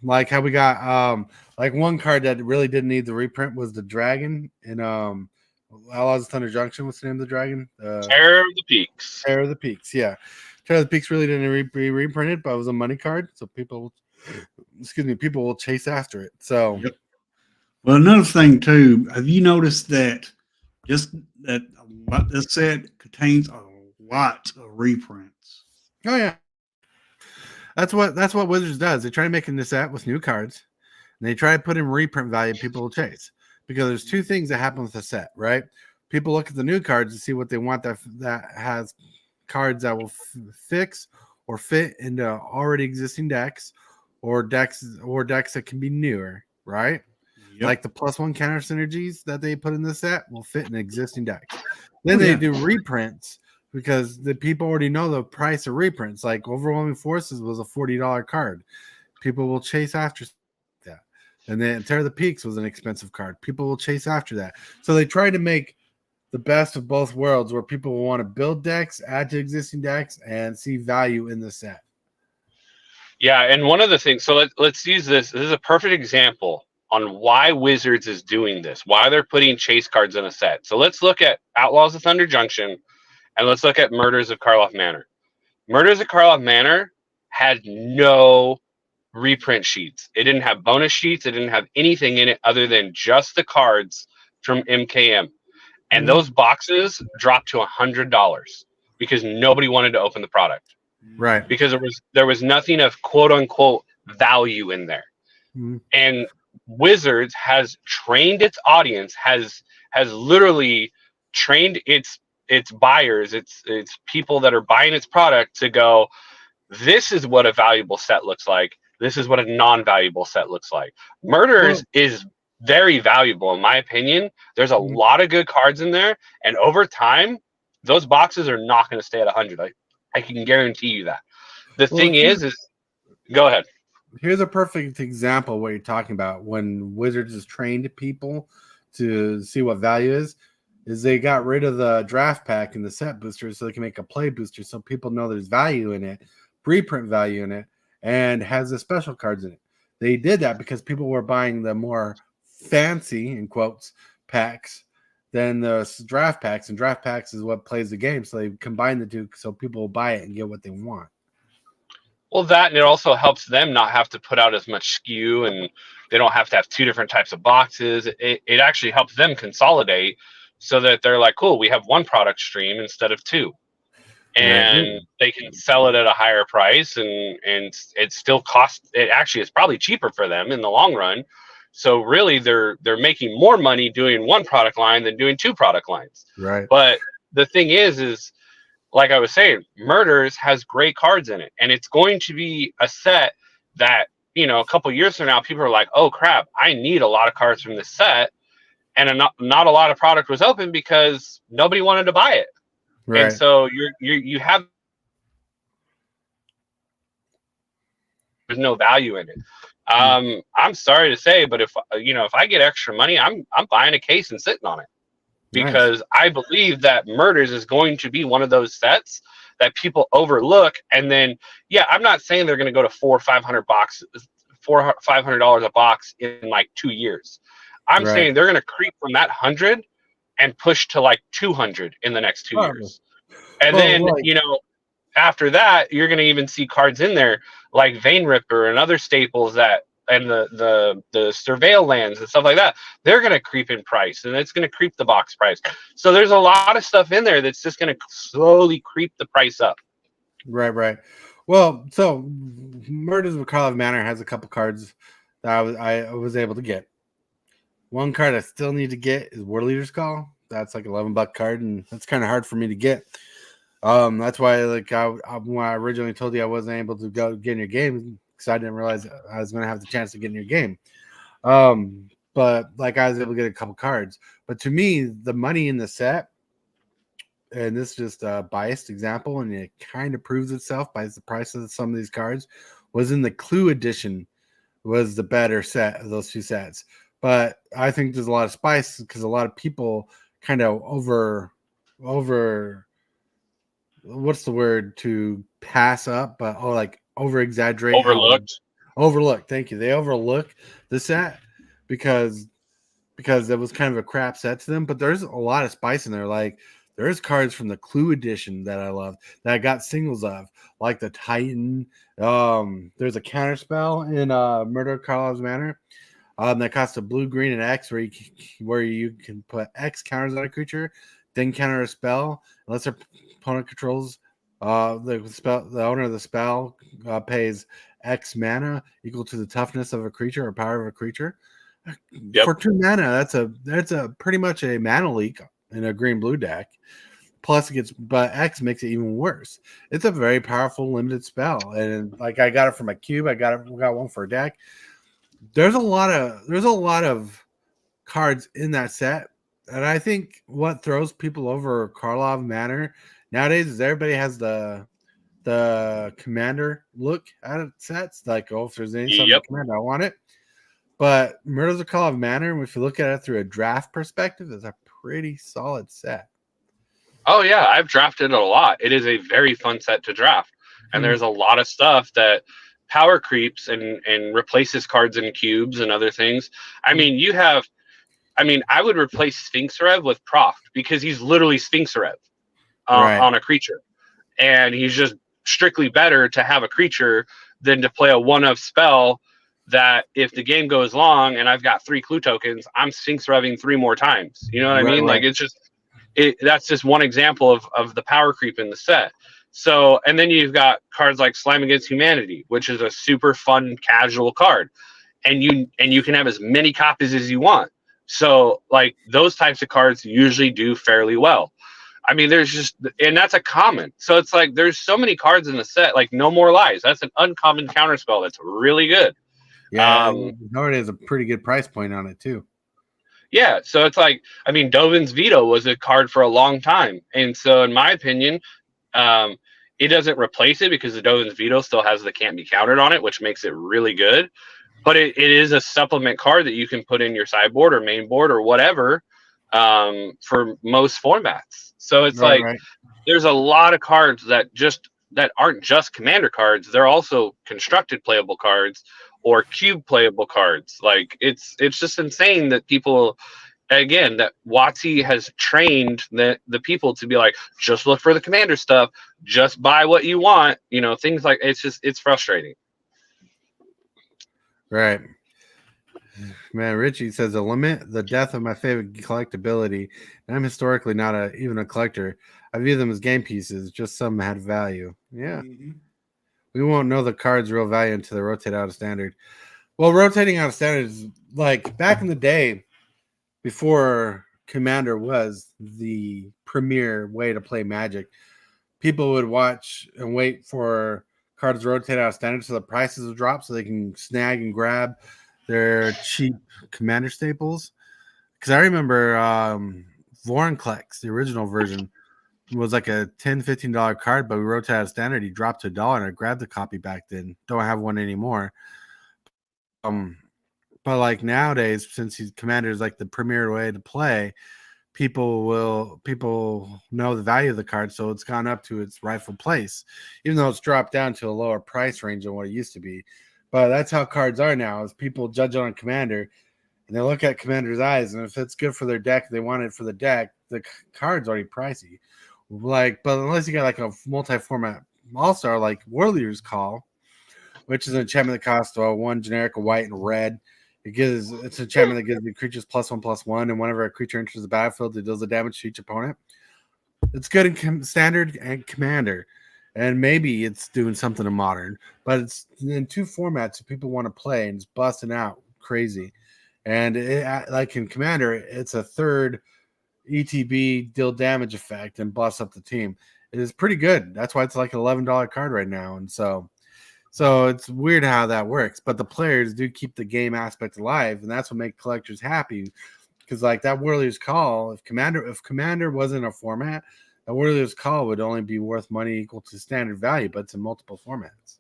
[SPEAKER 3] Like how we got like one card that really didn't need the reprint was the dragon in Outlaws of Thunder Junction. What's the name of the dragon?
[SPEAKER 5] Terror of the Peaks.
[SPEAKER 3] Terror of the Peaks, yeah. Terror of the Peaks really didn't be reprinted, but it was a money card, so people will chase after it. So
[SPEAKER 4] Well, another thing too, have you noticed that just that what this set contains a lot of reprints?
[SPEAKER 3] Oh yeah, that's what Wizards does. They try to make a set with new cards, and they try to put in reprint value people will chase. Because there's two things that happen with a set, right? People look at the new cards to see what they want that has cards that will fix or fit into already existing decks, or decks that can be newer, right?
[SPEAKER 4] Yep.
[SPEAKER 3] Like the +1 counter synergies that they put in the set will fit in existing decks. Then
[SPEAKER 4] Oh,
[SPEAKER 3] they
[SPEAKER 4] yeah.
[SPEAKER 3] do reprints because the people already know the price of reprints. Like Overwhelming Forces was a $40 card. People will chase after that. And then Terror of the Peaks was an expensive card. People will chase after that. So they try to make the best of both worlds where people will want to build decks, add to existing decks, and see value in the set.
[SPEAKER 5] Yeah, and one of the things, so let's use this. This is a perfect example on why Wizards is doing this, why they're putting chase cards in a set. So let's look at Outlaws of Thunder Junction, and let's look at Murders of Karloff Manor. Murders of Karloff Manor had no reprint sheets. It didn't have bonus sheets. It didn't have anything in it other than just the cards from MKM. And those boxes dropped to $100 because nobody wanted to open the product.
[SPEAKER 3] Right.
[SPEAKER 5] Because there was nothing of quote unquote value in there.
[SPEAKER 3] Mm-hmm.
[SPEAKER 5] And Wizards has trained its audience, has literally trained its buyers, its people that are buying its product to go, this is what a valuable set looks like. This is what a non-valuable set looks like. Murders is very valuable in my opinion. There's a lot of good cards in there, and over time, those boxes are not going to stay at 100. I can guarantee you that. The thing is go ahead.
[SPEAKER 3] Here's a perfect example of what you're talking about. When Wizards has trained people to see what value is they got rid of the draft pack and the set boosters so they can make a play booster so people know there's value in it, reprint value in it, and has the special cards in it. They did that because people were buying the more fancy, in quotes, packs than the draft packs, and draft packs is what plays the game. So they combine the two so people will buy it and get what they want.
[SPEAKER 5] Well, that, and it also helps them not have to put out as much SKU, and they don't have to have two different types of boxes. It actually helps them consolidate so that they're like, cool, we have one product stream instead of two. And they can sell it at a higher price, and it still costs. It actually is probably cheaper for them in the long run. So really, they're making more money doing one product line than doing two product lines.
[SPEAKER 3] Right.
[SPEAKER 5] But the thing is like I was saying, Murders has great cards in it, and it's going to be a set that, you know, a couple years from now, people are like, oh crap, I need a lot of cards from this set, and not a lot of product was open because nobody wanted to buy it. Right. And so you have, there's no value in it. I'm sorry to say, but if I get extra money, I'm buying a case and sitting on it, because I believe that Murders is going to be one of those sets that people overlook. And then, yeah, I'm not saying they're going to go to $400 a box in like 2 years. I'm saying they're going to creep from that 100 and push to like 200 in the next 2 years. And then, after that, you're going to even see cards in there like Vein Ripper and other staples that, and the Surveil lands and stuff like that, they're going to creep in price, and it's going to creep the box price. So there's a lot of stuff in there that's just going to slowly creep the price up.
[SPEAKER 3] Right. Well, so Murders of Karloff Manor has a couple cards that I was able to get. One card I still need to get is War Leader's Call. That's like $11 card, and that's kind of hard for me to get. That's why, like, when I originally told you I wasn't able to go get in your game, because I didn't realize I was going to have the chance to get in your game. But like, I was able to get a couple cards. But to me, the money in the set, and this is just a biased example, and it kind of proves itself by the price of some of these cards, was in the Clue edition, was the better set of those two sets. But I think there's a lot of spice because a lot of people kind of over what's the word, to pass up, but over exaggerate, overlooked. Thank you. They overlook the set because it was kind of a crap set to them. But there's a lot of spice in there. Like, there's cards from the Clue edition that I love that I got singles of, like the Titan. There's a counterspell in Murder of Karloff Manor. That costs a blue, green, and X, where you can put X counters on a creature, then counter a spell unless their opponent controls the owner of the spell pays X mana equal to the toughness of a creature or power of a creature.
[SPEAKER 5] Yep.
[SPEAKER 3] For 2 mana, that's a pretty much a mana leak in a green blue deck. Plus, but X makes it even worse. It's a very powerful limited spell, and like I got it from a cube. I got one for a deck. There's a lot of cards in that set, and I think what throws people over Karlov Manor nowadays is everybody has the commander look at it sets. Like, oh, if there's any something commander, I want it. But Murders of Karlov Manor, if you look at it through a draft perspective, is a pretty solid set.
[SPEAKER 5] Oh yeah, I've drafted it a lot. It is a very fun set to draft, and there's a lot of stuff that power creeps and replaces cards in cubes and other things. I mean, I would replace Sphinx Rev with Proft because he's literally Sphinx Rev on a creature, and he's just strictly better to have a creature than to play a one-of spell that if the game goes long and I've got 3 clue tokens, I'm Sphinx Revving 3 more times. You know what I mean? Like, it's just that's just one example of the power creep in the set. So, and then you've got cards like Slime Against Humanity, which is a super fun casual card, and you can have as many copies as you want. So, like, those types of cards usually do fairly well. I mean, and that's a common. So it's like there's so many cards in the set. Like No More Lies, that's an uncommon counterspell that's really good.
[SPEAKER 3] Yeah, already has a pretty good price point on it too.
[SPEAKER 5] Yeah, so it's like, I mean, Dovin's Veto was a card for a long time. And so, in my opinion, it doesn't replace it because the Dovin's Veto still has the can't be countered on it, which makes it really good. But it is a supplement card that you can put in your sideboard or main board or whatever for most formats. So it's there's a lot of cards that aren't just commander cards. They're also constructed playable cards or cube playable cards. Like, it's just insane that people, again, that WotC has trained the people to be like, just look for the commander stuff, just buy what you want, things like, it's frustrating.
[SPEAKER 3] Right. Man, Richie says a limit the death of my favorite collectability. And I'm historically not even a collector. I view them as game pieces, just some had value. Yeah. Mm-hmm. We won't know the card's real value until they rotate out of standard. Well, rotating out of standard is like back in the day before Commander was the premier way to play Magic. People would watch and wait for cards to rotate out of standard so the prices would drop so they can snag and grab their cheap Commander staples. Because I remember Vorinclex, the original version, was like a $10, $15 card, but we rotated out of standard. He dropped to $1, and I grabbed the copy back then. Don't have one anymore. But like nowadays, since Commander is like the premier way to play, people know the value of the card, so it's gone up to its rightful place, even though it's dropped down to a lower price range than what it used to be. But that's how cards are now, is people judge on Commander, and they look at Commander's eyes, and if it's good for their deck, they want it for the deck, the card's already pricey. Like, but unless you got like a multi-format all-star like Warrior's Call, which is an enchantment that costs 1 generic, a white, and red. It's an enchantment that gives the creatures +1/+1, and whenever a creature enters the battlefield, it deals the damage to each opponent. It's good in standard and Commander, and maybe it's doing something in Modern, but it's in 2 formats that people want to play, and it's busting out crazy. And like in Commander, it's a third ETB deal damage effect and bust up the team. It is pretty good. That's why it's like an $11 card right now, and so it's weird how that works, but the players do keep the game aspect alive, and that's what makes collectors happy. Because like that Warrior's Call, if Commander wasn't a format, that Warrior's Call would only be worth money equal to standard value, but it's in multiple formats.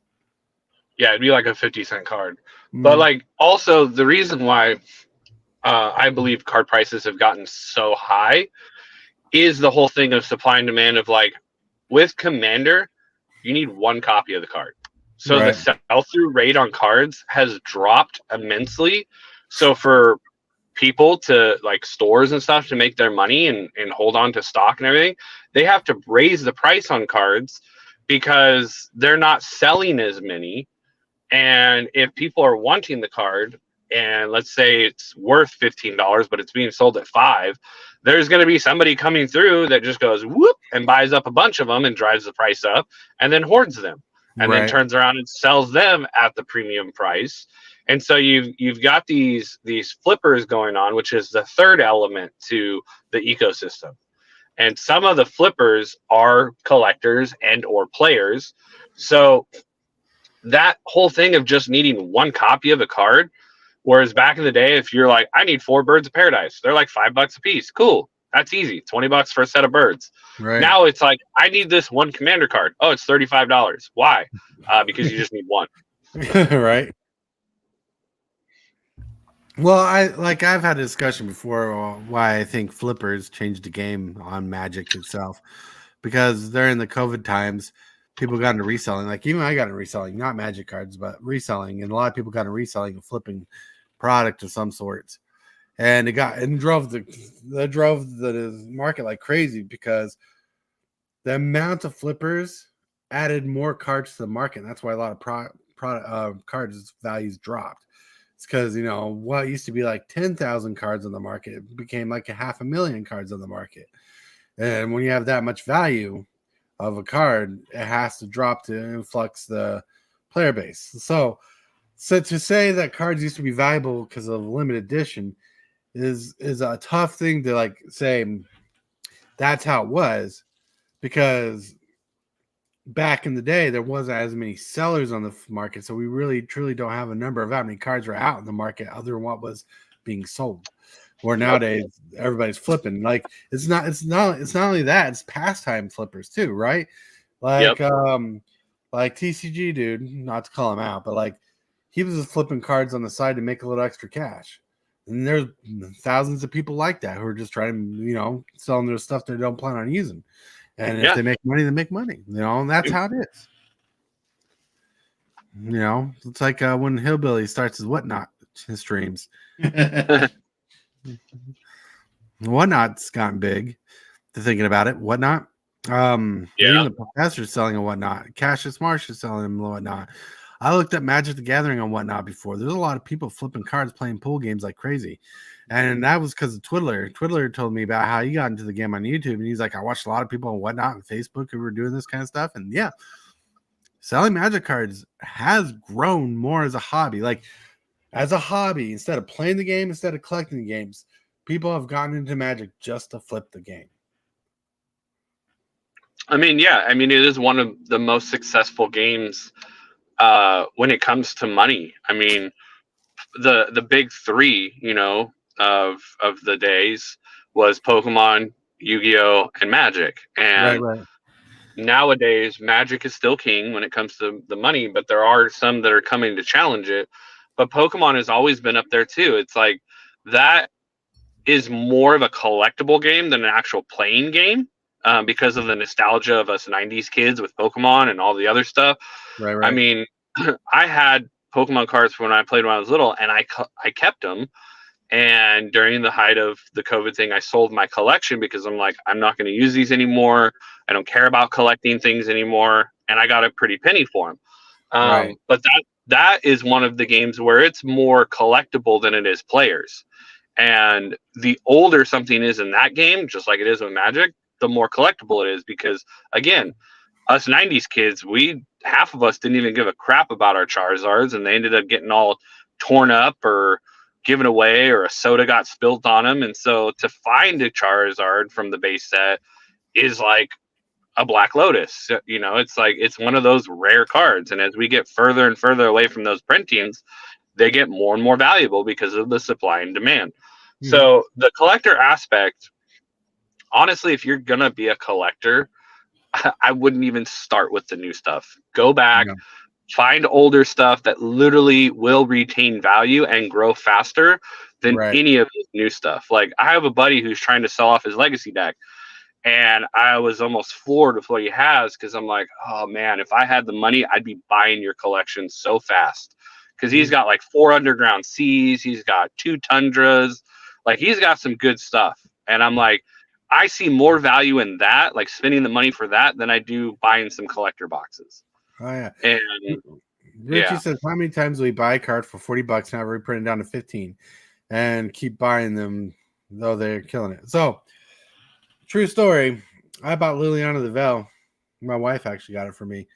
[SPEAKER 5] Yeah, it'd be like a 50-cent card. But like, also the reason why I believe card prices have gotten so high is the whole thing of supply and demand of like, with Commander, you need 1 copy of the card. So the sell-through rate on cards has dropped immensely. So for people to like stores and stuff to make their money and hold on to stock and everything, they have to raise the price on cards because they're not selling as many. And if people are wanting the card, and let's say it's worth $15, but it's being sold at $5, there's going to be somebody coming through that just goes whoop and buys up a bunch of them and drives the price up and then hoards them and then turns around and sells them at the premium price. And so you've got these flippers going on, which is the third element to the ecosystem. And some of the flippers are collectors and or players. So that whole thing of just needing one copy of a card, whereas back in the day, if you're like, I need 4 birds of paradise, they're like $5 a piece. Cool. That's easy. $20 for a set of birds.
[SPEAKER 3] Right.
[SPEAKER 5] Now it's like, I need this one commander card. Oh, it's $35. Why? Because you just need one.
[SPEAKER 3] Right. Well, I've had a discussion before why I think flippers changed the game on Magic itself, because during the COVID times, people got into reselling. Like even I got into reselling, not Magic cards, but reselling, and a lot of people got into reselling and flipping product of some sorts, and it drove the market like crazy because the amount of flippers added more cards to the market. And that's why a lot of cards values dropped. It's because, what used to be like 10,000 cards on the market became like 500,000 cards on the market. And when you have that much value of a card, it has to drop to influx the player base. So to say that cards used to be valuable because of limited edition is a tough thing to like say that's how it was, because back in the day, there wasn't as many sellers on the market, so we really truly don't have a number of how many cards were out in the market other than what was being sold. Where nowadays everybody's flipping. Like it's not only that, it's pastime flippers too, right? Like like TCG dude, not to call him out, but like he was just flipping cards on the side to make a little extra cash. And there's thousands of people like that who are just trying, selling their stuff they don't plan on using. And if they make money, they make money, and that's how it is. It's like when Hillbilly starts his Whatnot streams. Whatnot's gotten big. To thinking about it, Whatnot. Even the professor's selling a Whatnot. Cassius Marsh is selling him a Whatnot. I looked at Magic the Gathering on Whatnot before. There's a lot of people flipping cards, playing pool games like crazy. And that was because of Twiddler. Twiddler told me about how he got into the game on YouTube. And he's like, I watched a lot of people on Whatnot and Facebook who were doing this kind of stuff. And yeah, selling Magic cards has grown more as a hobby. Like as a hobby, instead of playing the game, instead of collecting the games, people have gotten into Magic just to flip the game.
[SPEAKER 5] It is one of the most successful games when it comes to money. The big three, of the days was Pokemon, Yu-Gi-Oh, and Magic. And nowadays, Magic is still king when it comes to the money, but there are some that are coming to challenge it. But Pokemon has always been up there too. It's like that is more of a collectible game than an actual playing game. Because of the nostalgia of us 90s kids with Pokemon and all the other stuff. Right. I had Pokemon cards when I was little, and I kept them. And during the height of the COVID thing, I sold my collection because I'm like, I'm not going to use these anymore. I don't care about collecting things anymore. And I got a pretty penny for them. But that is one of the games where it's more collectible than it is players. And the older something is in that game, just like it is with Magic, the more collectible it is, because again, us 90s kids, half of us didn't even give a crap about our Charizards, and they ended up getting all torn up or given away, or a soda got spilt on them. And so to find a Charizard from the base set is like a Black Lotus. It's like it's one of those rare cards, and as we get further and further away from those printings, they get more and more valuable because of the supply and demand. So the collector aspect, honestly, if you're gonna be a collector, I wouldn't even start with the new stuff. Go back, find older stuff that literally will retain value and grow faster than any of this new stuff. Like I have a buddy who's trying to sell off his legacy deck, and I was almost floored with what he has, because I'm like, oh man, if I had the money, I'd be buying your collection so fast. Because he's got like 4 Underground Seas, he's got 2 Tundras, like he's got some good stuff. And I'm like, I see more value in that, like spending the money for that, than I do buying some collector boxes.
[SPEAKER 3] Oh yeah.
[SPEAKER 5] And
[SPEAKER 3] Richie
[SPEAKER 5] Yeah.
[SPEAKER 3] says, how many times do we buy a card for $40 and have it reprinted down to 15 and keep buying them though they're killing it? So, true story. I bought Liliana the Veil. My wife actually got it for me.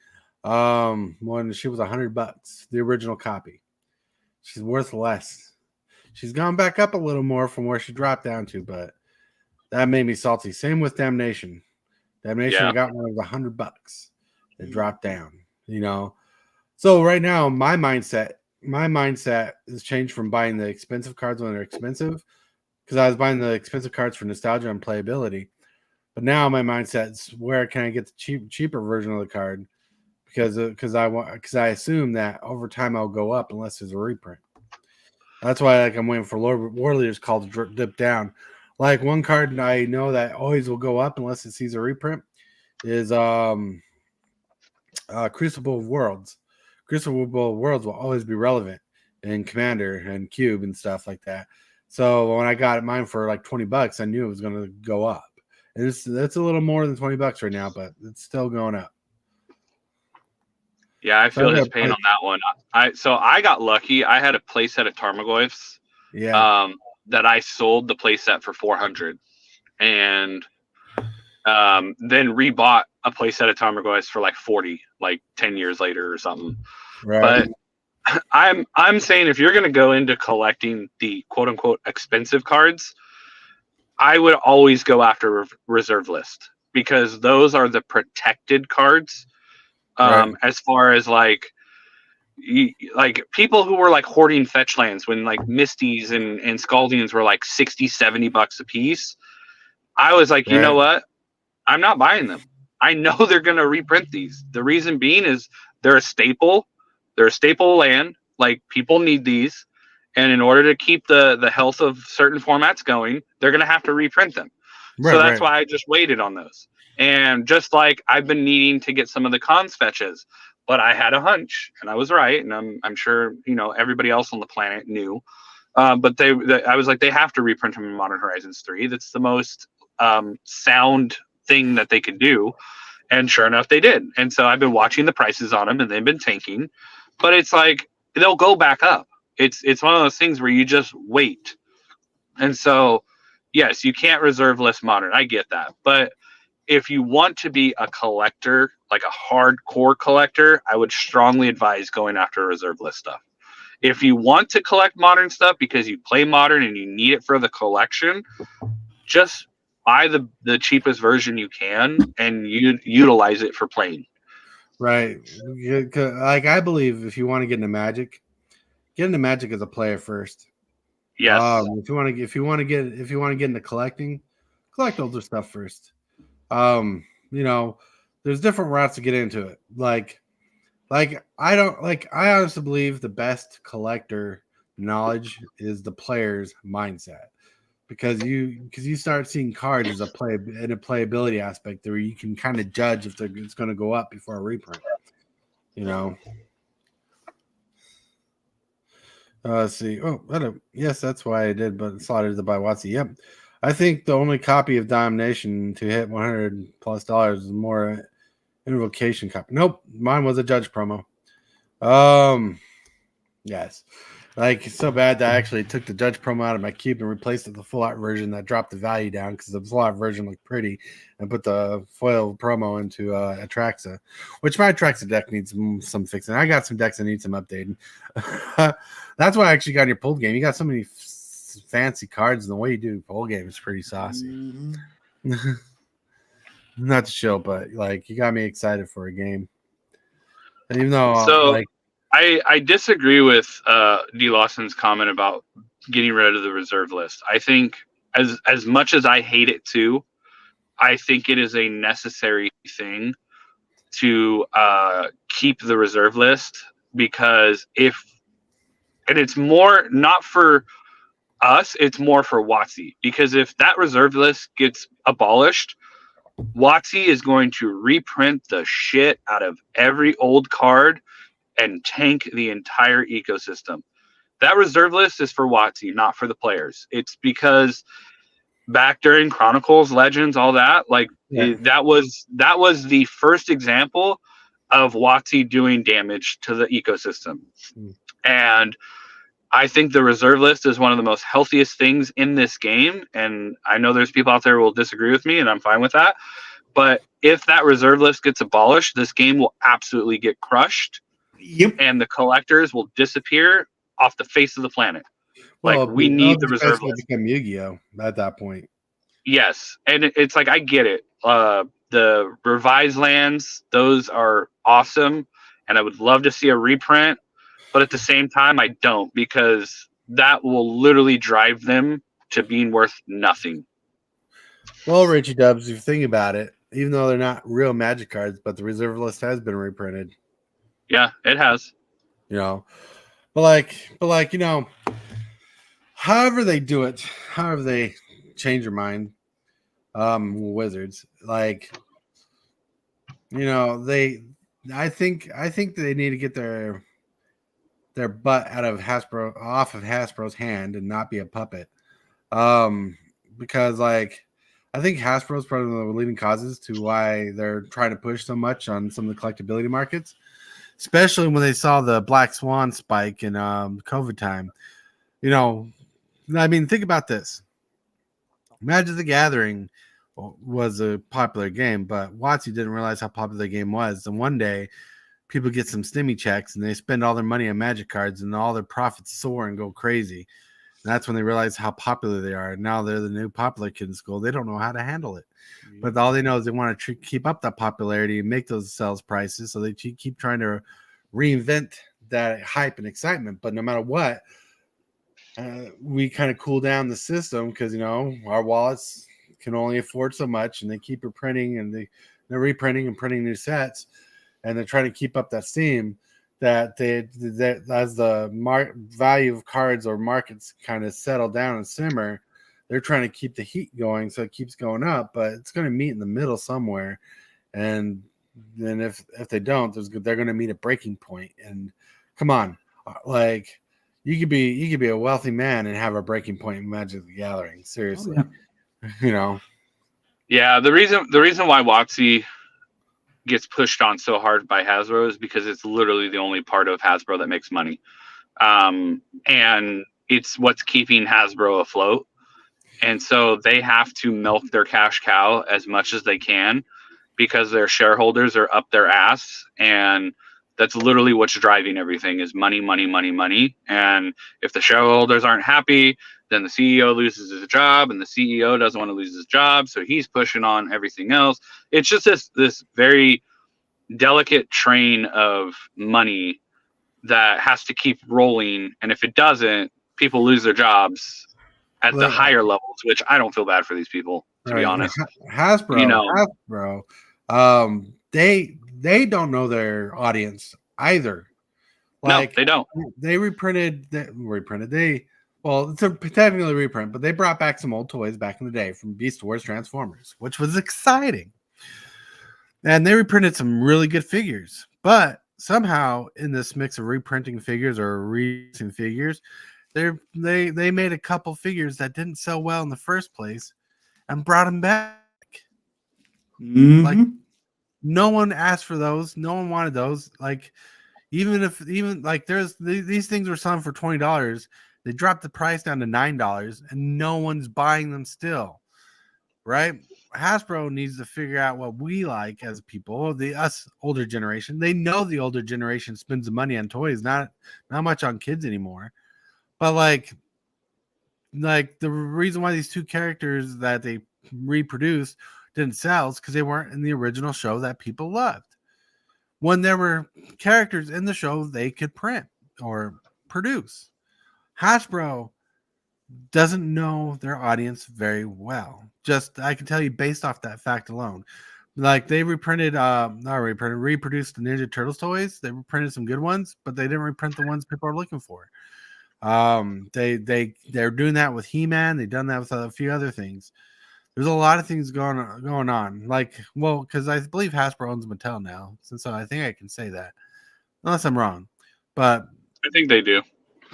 [SPEAKER 3] When she was $100, the original copy. She's worth less. She's gone back up a little more from where she dropped down to, but that made me salty. Same with Damnation. Damnation, I got one of $100. It dropped down, So right now, my mindset has changed from buying the expensive cards when they're expensive, because I was buying the expensive cards for nostalgia and playability. But now my mindset is, where can I get the cheaper version of the card? Because I assume that over time I'll go up unless there's a reprint. That's why I'm waiting for War Leader's Call to dip down. Like, one card I know that always will go up unless it sees a reprint is Crucible of Worlds. Crucible of Worlds will always be relevant in Commander and Cube and stuff like that. So when I got mine for like $20, I knew it was going to go up. That's a little more than $20 right now, but it's still going up.
[SPEAKER 5] Yeah, I feel his pain on that one. I got lucky. I had a playset of Tarmogoyfs.
[SPEAKER 3] Yeah.
[SPEAKER 5] That I sold the playset for $400, and then rebought a playset of Tarmogoyfs for like $40, like 10 years later or something.
[SPEAKER 3] Right.
[SPEAKER 5] But I'm saying, if you're going to go into collecting the quote unquote expensive cards, I would always go after reserve list, because those are the protected cards.
[SPEAKER 3] Right.
[SPEAKER 5] As far as like people who were like hoarding fetch lands when like Misties and Scaldians were like $60-$70 a piece, I was like, you know what? I'm not buying them. I know they're going to reprint these. The reason being is they're a staple. They're a staple land. Like, people need these. And in order to keep the health of certain formats going, they're going to have to reprint them. So that's why I just waited on those. And just like I've been needing to get some of the cons fetches, but I had a hunch, and I was right. And I'm sure, everybody else on the planet knew. But I was like, they have to reprint them in Modern Horizons 3. That's the most sound thing that they could do. And sure enough, they did. And so I've been watching the prices on them, and they've been tanking. But it's like, they'll go back up. It's one of those things where you just wait. And so, yes, you can't reserve list Modern. I get that. But if you want to be a collector, like a hardcore collector, I would strongly advise going after reserve list stuff. If you want to collect Modern stuff because you play Modern and you need it for the collection, just buy the cheapest version you can and you utilize it for playing.
[SPEAKER 3] Right. Like, I believe if you want to get into Magic, get into Magic as a player first.
[SPEAKER 5] Yes.
[SPEAKER 3] If you want to get into collecting, collect older stuff first. There's different routes to get into it. I honestly believe the best collector knowledge is the player's mindset, because you start seeing cards as a playability aspect where you can kind of judge if it's going to go up before a reprint. Let's see. Oh, yes, that's why I did, but slotted to buy Watsy. Yep. I think the only copy of Domination to hit $100+ is more Invocation copy. Nope, mine was a Judge promo. Yes. Like, it's so bad that I actually took the Judge promo out of my cube and replaced it with the full art version that dropped the value down, because the full art version looked pretty, and put the foil promo into Atraxa, which my Atraxa deck needs some fixing. I got some decks that need some updating. That's why I actually got your pulled game. You got so many fancy cards, and the way you do pull game is pretty saucy. Mm-hmm. Not to chill, but like, you got me excited for a game. And even though
[SPEAKER 5] I disagree with D. Lawson's comment about getting rid of the reserve list. I think as much as I hate it too, I think it is a necessary thing to keep the reserve list, because it's more not for us, it's more for WotC, because if that reserve list gets abolished, WotC is going to reprint the shit out of every old card and tank the entire ecosystem. That reserve list is for WotC, not for the players. It's because back during Chronicles, Legends, all that, that was the first example of WotC doing damage to the ecosystem. And I think the reserve list is one of the most healthiest things in this game. And I know there's people out there who will disagree with me, and I'm fine with that. But if that reserve list gets abolished, this game will absolutely get crushed.
[SPEAKER 4] Yep.
[SPEAKER 5] And the collectors will disappear off the face of the planet. Like, we need the reserve list.
[SPEAKER 3] Become Yu-Gi-Oh at that point.
[SPEAKER 5] Yes. And it's like, I get it. The revised lands, those are awesome. And I would love to see a reprint. But at the same time, I don't, because that will literally drive them to being worth nothing.
[SPEAKER 3] Well, Richie Dubs, if you think about it, even though they're not real Magic cards, but the reserve list has been reprinted.
[SPEAKER 5] Yeah, it has.
[SPEAKER 3] You know, but like, you know, however they do it, however they change your mind, Wizards, like, you know, I think they need to get their butt out of off of Hasbro's hand and not be a puppet. Because like, I think Hasbro is probably one of the leading causes to why they're trying to push so much on some of the collectability markets, especially when they saw the Black Swan spike in COVID time. You know, I mean, think about this. Magic the Gathering was a popular game, but WotC didn't realize how popular the game was. And one day, people get some stimmy checks and they spend all their money on Magic cards, and all their profits soar and go crazy. And that's when they realize how popular they are. And now they're the new popular kid in school. They don't know how to handle it. But all they know is they want to keep up that popularity and make those sales prices. So they keep trying to reinvent that hype and excitement. But no matter what, we kind of cool down the system because, you know, our wallets can only afford so much, and they keep reprinting, and they're reprinting and printing new sets, and they're trying to keep up that steam. That as the value of cards or markets kind of settle down and simmer, they're trying to keep the heat going so it keeps going up, but it's going to meet in the middle somewhere. And then if they don't, they're going to meet a breaking point. And come on, like you could be a wealthy man and have a breaking point in Magic the Gathering. Seriously, you know. Yeah,
[SPEAKER 5] the reason why WotC gets pushed on so hard by Hasbro is because it's literally the only part of Hasbro that makes money. And it's what's keeping Hasbro afloat. And so they have to milk their cash cow as much as they can because their shareholders are up their ass. And that's literally what's driving everything is money, money, money, money. And if the shareholders aren't happy, then the CEO loses his job, and the CEO doesn't want to lose his job. So he's pushing on everything else. It's just this very delicate train of money that has to keep rolling. And if it doesn't, people lose their jobs at the higher levels, which I don't feel bad for these people, to be honest.
[SPEAKER 3] Hasbro,
[SPEAKER 5] you know,
[SPEAKER 3] they don't know their audience either. Like,
[SPEAKER 5] no, they don't.
[SPEAKER 3] They it's a technically reprint, but they brought back some old toys back in the day from Beast Wars Transformers, which was exciting. And they reprinted some really good figures. But somehow in this mix of reprinting figures or releasing figures, they made a couple figures that didn't sell well in the first place and brought them back.
[SPEAKER 4] Mm-hmm.
[SPEAKER 3] Like, no one asked for those. No one wanted those. Like, even there's these things were selling for $20. They dropped the price down to $9 and no one's buying them still. Right? Hasbro needs to figure out what we like as people, us older generation. They know the older generation spends the money on toys, not much on kids anymore. But like the reason why these two characters that they reproduced didn't sell is because they weren't in the original show that people loved. When there were characters in the show they could print or produce. Hasbro doesn't know their audience very well. Just I can tell you based off that fact alone. Like they reproduced the Ninja Turtles toys. They reprinted some good ones, but they didn't reprint the ones people are looking for. They're doing that with He-Man. They've done that with a few other things. There's a lot of things going on. Like, well, because I believe Hasbro owns Mattel now, so I think I can say that, unless I'm wrong. But
[SPEAKER 5] I think they do.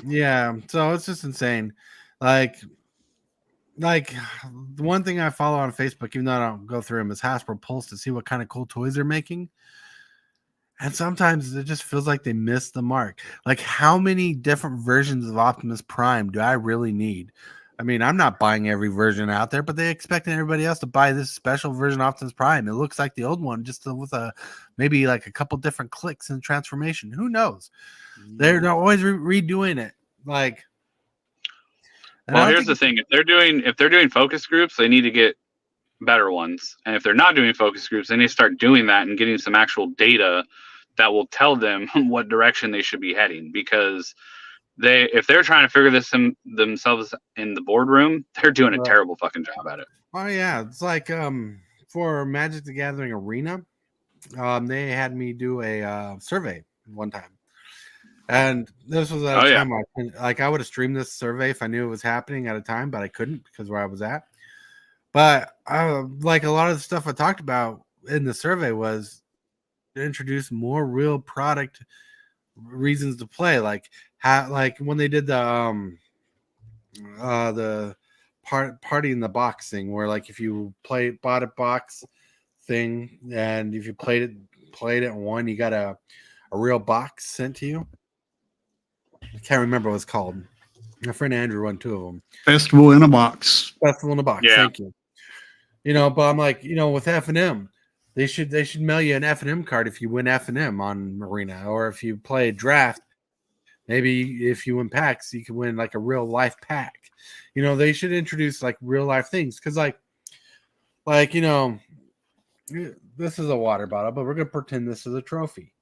[SPEAKER 3] Yeah, so it's just insane. Like the one thing I follow on Facebook, even though I don't go through them, is Hasbro Pulse to see what kind of cool toys they're making. And sometimes it just feels like they miss the mark. Like, how many different versions of Optimus Prime do I really need? I mean, I'm not buying every version out there, but they expecting everybody else to buy this special version of Optimus Prime. It looks like the old one, just with a maybe like a couple different clicks and transformation. Who knows? They're always redoing it. Like,
[SPEAKER 6] well, here's the thing: if they're doing focus groups, they need to get better ones. And if they're not doing focus groups, they need to start doing that and getting some actual data that will tell them what direction they should be heading. Because if they're trying to figure this themselves in the boardroom, they're doing a terrible fucking job at it.
[SPEAKER 3] Oh yeah, it's like for Magic the Gathering Arena, they had me do a survey one time. And this was at a time I would have streamed this survey if I knew it was happening at a time, but I couldn't because where I was at. But like a lot of the stuff I talked about in the survey was to introduce more real product reasons to play, like when they did the party in the box thing, where like if you bought a box thing and if you played it and won, you got a real box sent to you. I can't remember what it's called. My friend Andrew won 2 of them.
[SPEAKER 4] Festival in a box.
[SPEAKER 3] Festival in a box.
[SPEAKER 6] Yeah.
[SPEAKER 3] Thank you. But I'm like, with F&M, they should mail you an F&M card if you win F&M on Arena, or if you play a draft, maybe if you win packs, you can win like a real life pack. They should introduce like real life things because like this is a water bottle, but we're gonna pretend this is a trophy.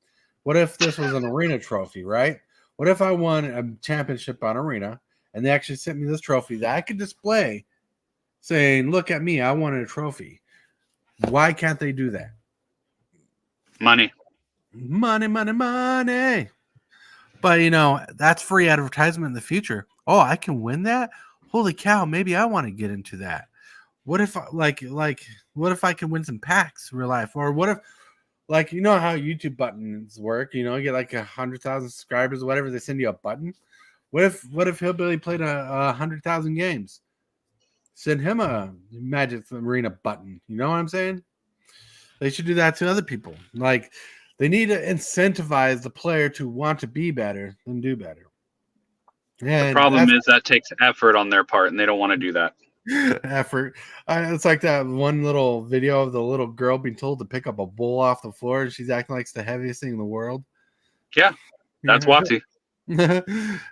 [SPEAKER 3] What if this was an Arena trophy, right? What if I won a championship on Arena and they actually sent me this trophy that I could display saying, look at me, I won a trophy. Why can't they do that?
[SPEAKER 6] Money.
[SPEAKER 3] But, that's free advertisement in the future. Oh, I can win that? Holy cow, maybe I want to get into that. What if, what if I can win some packs in real life? Or what if, how YouTube buttons work? You get like 100,000 subscribers or whatever, they send you a button. What if Hillbilly played 100,000 games? Send him a Magic Arena button. You know what I'm saying? They should do that to other people. Like, they need to incentivize the player to want to be better and do better. And
[SPEAKER 6] the problem is that takes effort on their part, and they don't want to do that.
[SPEAKER 3] Effort. It's like that one little video of the little girl being told to pick up a bowl off the floor, and she's acting like it's the heaviest thing in the world.
[SPEAKER 6] Yeah, that's Watsy.
[SPEAKER 3] I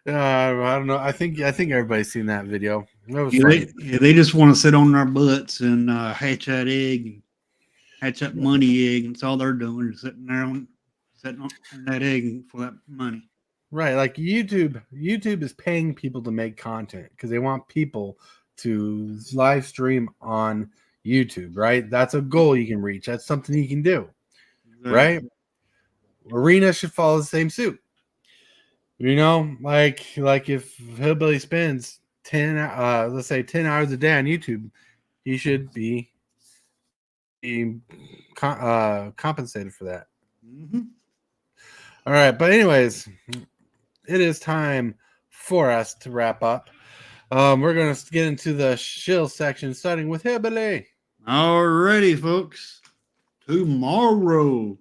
[SPEAKER 3] don't know. I think everybody's seen that video.
[SPEAKER 4] They just want to sit on their butts and hatch that egg, hatch that money egg. And it's all they're doing is sitting on that egg for that money.
[SPEAKER 3] Right, like YouTube is paying people to make content because they want people to live stream on YouTube. Right, that's a goal you can reach. That's something you can do. Right, Arena should follow the same suit. Like if Hillbilly spends 10 hours a day on YouTube, he should be compensated for that.
[SPEAKER 4] Mm-hmm.
[SPEAKER 3] All right, but anyways, it is time for us to wrap up. We're going to get into the shill section, starting with Hillbilly.
[SPEAKER 4] Alrighty, folks. Tomorrow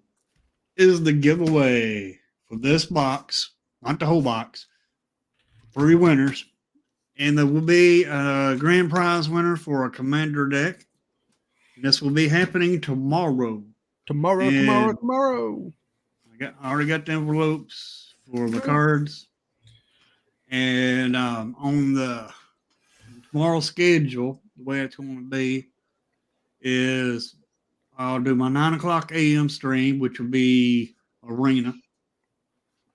[SPEAKER 4] is the giveaway for this box. Not the whole box. 3 winners. And there will be a grand prize winner for a commander deck. This will be happening tomorrow.
[SPEAKER 3] Tomorrow.
[SPEAKER 4] I already got the envelopes for the cards. And on the tomorrow schedule, the way it's going to be is I'll do my 9 o'clock a.m. stream, which will be Arena.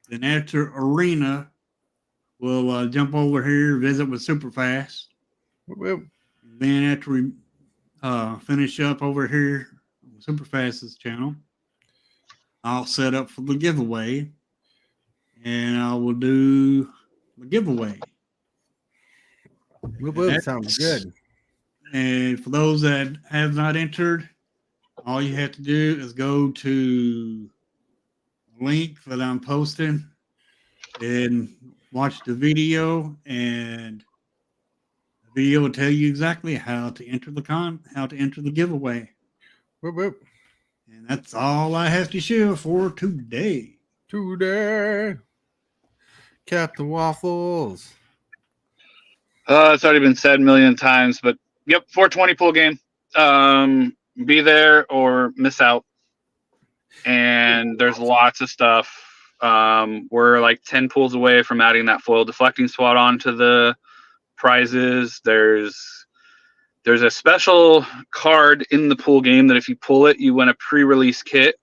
[SPEAKER 4] Then after Arena, we'll jump over here, visit with Superfast. Then after we finish up over here on Superfast's channel, I'll set up for the giveaway. And I will do the giveaway.
[SPEAKER 3] Sounds good.
[SPEAKER 4] And for those that have not entered, all you have to do is go to the link that I'm posting and watch the video, and the video will tell you exactly how to enter the giveaway. And that's all I have to share for today.
[SPEAKER 3] Captain Waffles.
[SPEAKER 6] It's already been said a million times, but yep, 420 pool game. Be there or miss out. And there's lots of stuff. We're like 10 pools away from adding that foil deflecting swat onto the prizes. There's a special card in the pool game that if you pull it, you win a pre-release kit.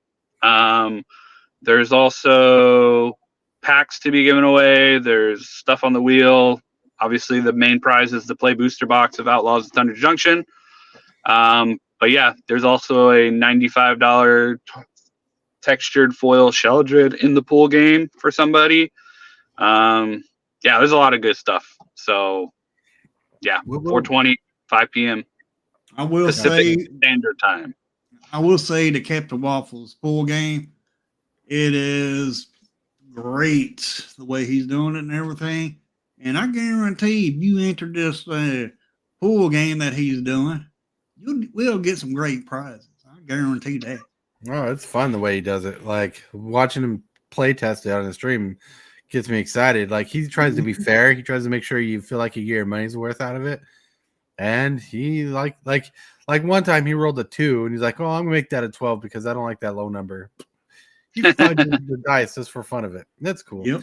[SPEAKER 6] There's also packs to be given away. There's stuff on the wheel. Obviously, the main prize is the play booster box of Outlaws of Thunder Junction. But yeah, there's also a $95 textured foil Sheldred in the pool game for somebody. Yeah, there's a lot of good stuff. So yeah, 420, 5 p.m.
[SPEAKER 4] I will
[SPEAKER 6] Pacific
[SPEAKER 4] say
[SPEAKER 6] Standard Time.
[SPEAKER 4] I will say the Captain Waffles pool game, it is great the way he's doing it and everything. And I guarantee if you enter this pool game that he's doing, you will get some great prizes. I guarantee that.
[SPEAKER 3] Oh, it's fun the way he does it. Like watching him play test it on the stream gets me excited. Like he tries to be fair. He tries to make sure you feel like you get your money's worth out of it. And he like one time he rolled a 2 and he's like, "Oh, I'm gonna make that a 12 because I don't like that low number." He fudged the dice just for fun of it. That's cool.
[SPEAKER 4] Yep.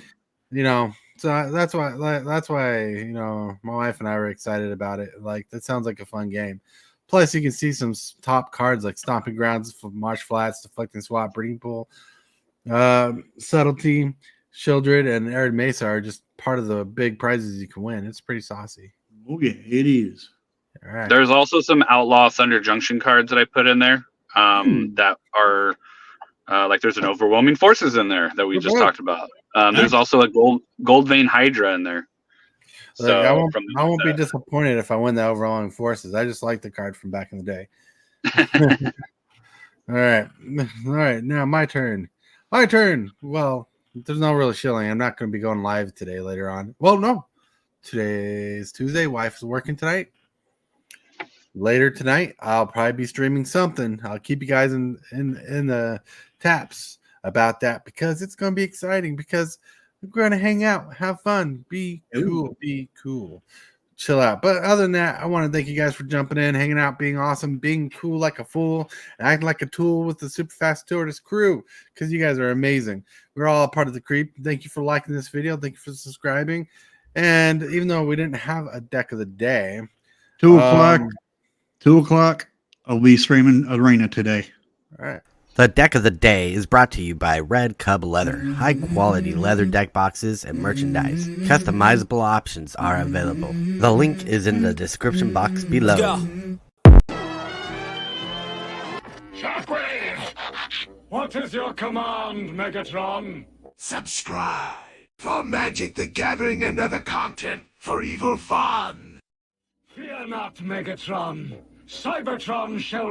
[SPEAKER 3] You know, so that's why you know my wife and I were excited about it. Like that sounds like a fun game. Plus, you can see some top cards like Stomping Grounds, Marsh Flats, Deflecting Swat, Breeding Pool, Subtlety, Sheldred, and Arid Mesa are just part of the big prizes you can win. It's pretty saucy.
[SPEAKER 4] Oh yeah, it is.
[SPEAKER 3] All right.
[SPEAKER 6] There's also some Outlaw Thunder Junction cards that I put in there that are like there's an Overwhelming Forces in there that we just talked about. There's also a Gold Vein Hydra in there.
[SPEAKER 3] So
[SPEAKER 6] So
[SPEAKER 3] I won't be disappointed if I win the Overwhelming Forces. I just like the card from back in the day. All right. Now my turn. Well, there's no real shilling. I'm not going to be going live today. Later on. Well, no. Today's Tuesday. Wife's working tonight. Later tonight, I'll probably be streaming something. I'll keep you guys in the taps about that because it's going to be exciting. Because we're going to hang out, have fun, be cool, chill out. But other than that, I want to thank you guys for jumping in, hanging out, being awesome, being cool like a fool, and acting like a tool with the Super Fast Stewardess crew because you guys are amazing. We're all a part of the creep. Thank you for liking this video. Thank you for subscribing. And even though we didn't have a deck of the day,
[SPEAKER 4] 2 o'clock. 2 o'clock. I'll be streaming Arena today.
[SPEAKER 3] All right.
[SPEAKER 7] The deck of the day is brought to you by Red Cub Leather. High quality leather deck boxes and merchandise. Customizable options are available. The link is in the description box below.
[SPEAKER 8] Shockwave! What is your command, Megatron?
[SPEAKER 2] Subscribe for Magic the Gathering and other content for evil fun.
[SPEAKER 8] Fear not, Megatron. Cybertron shall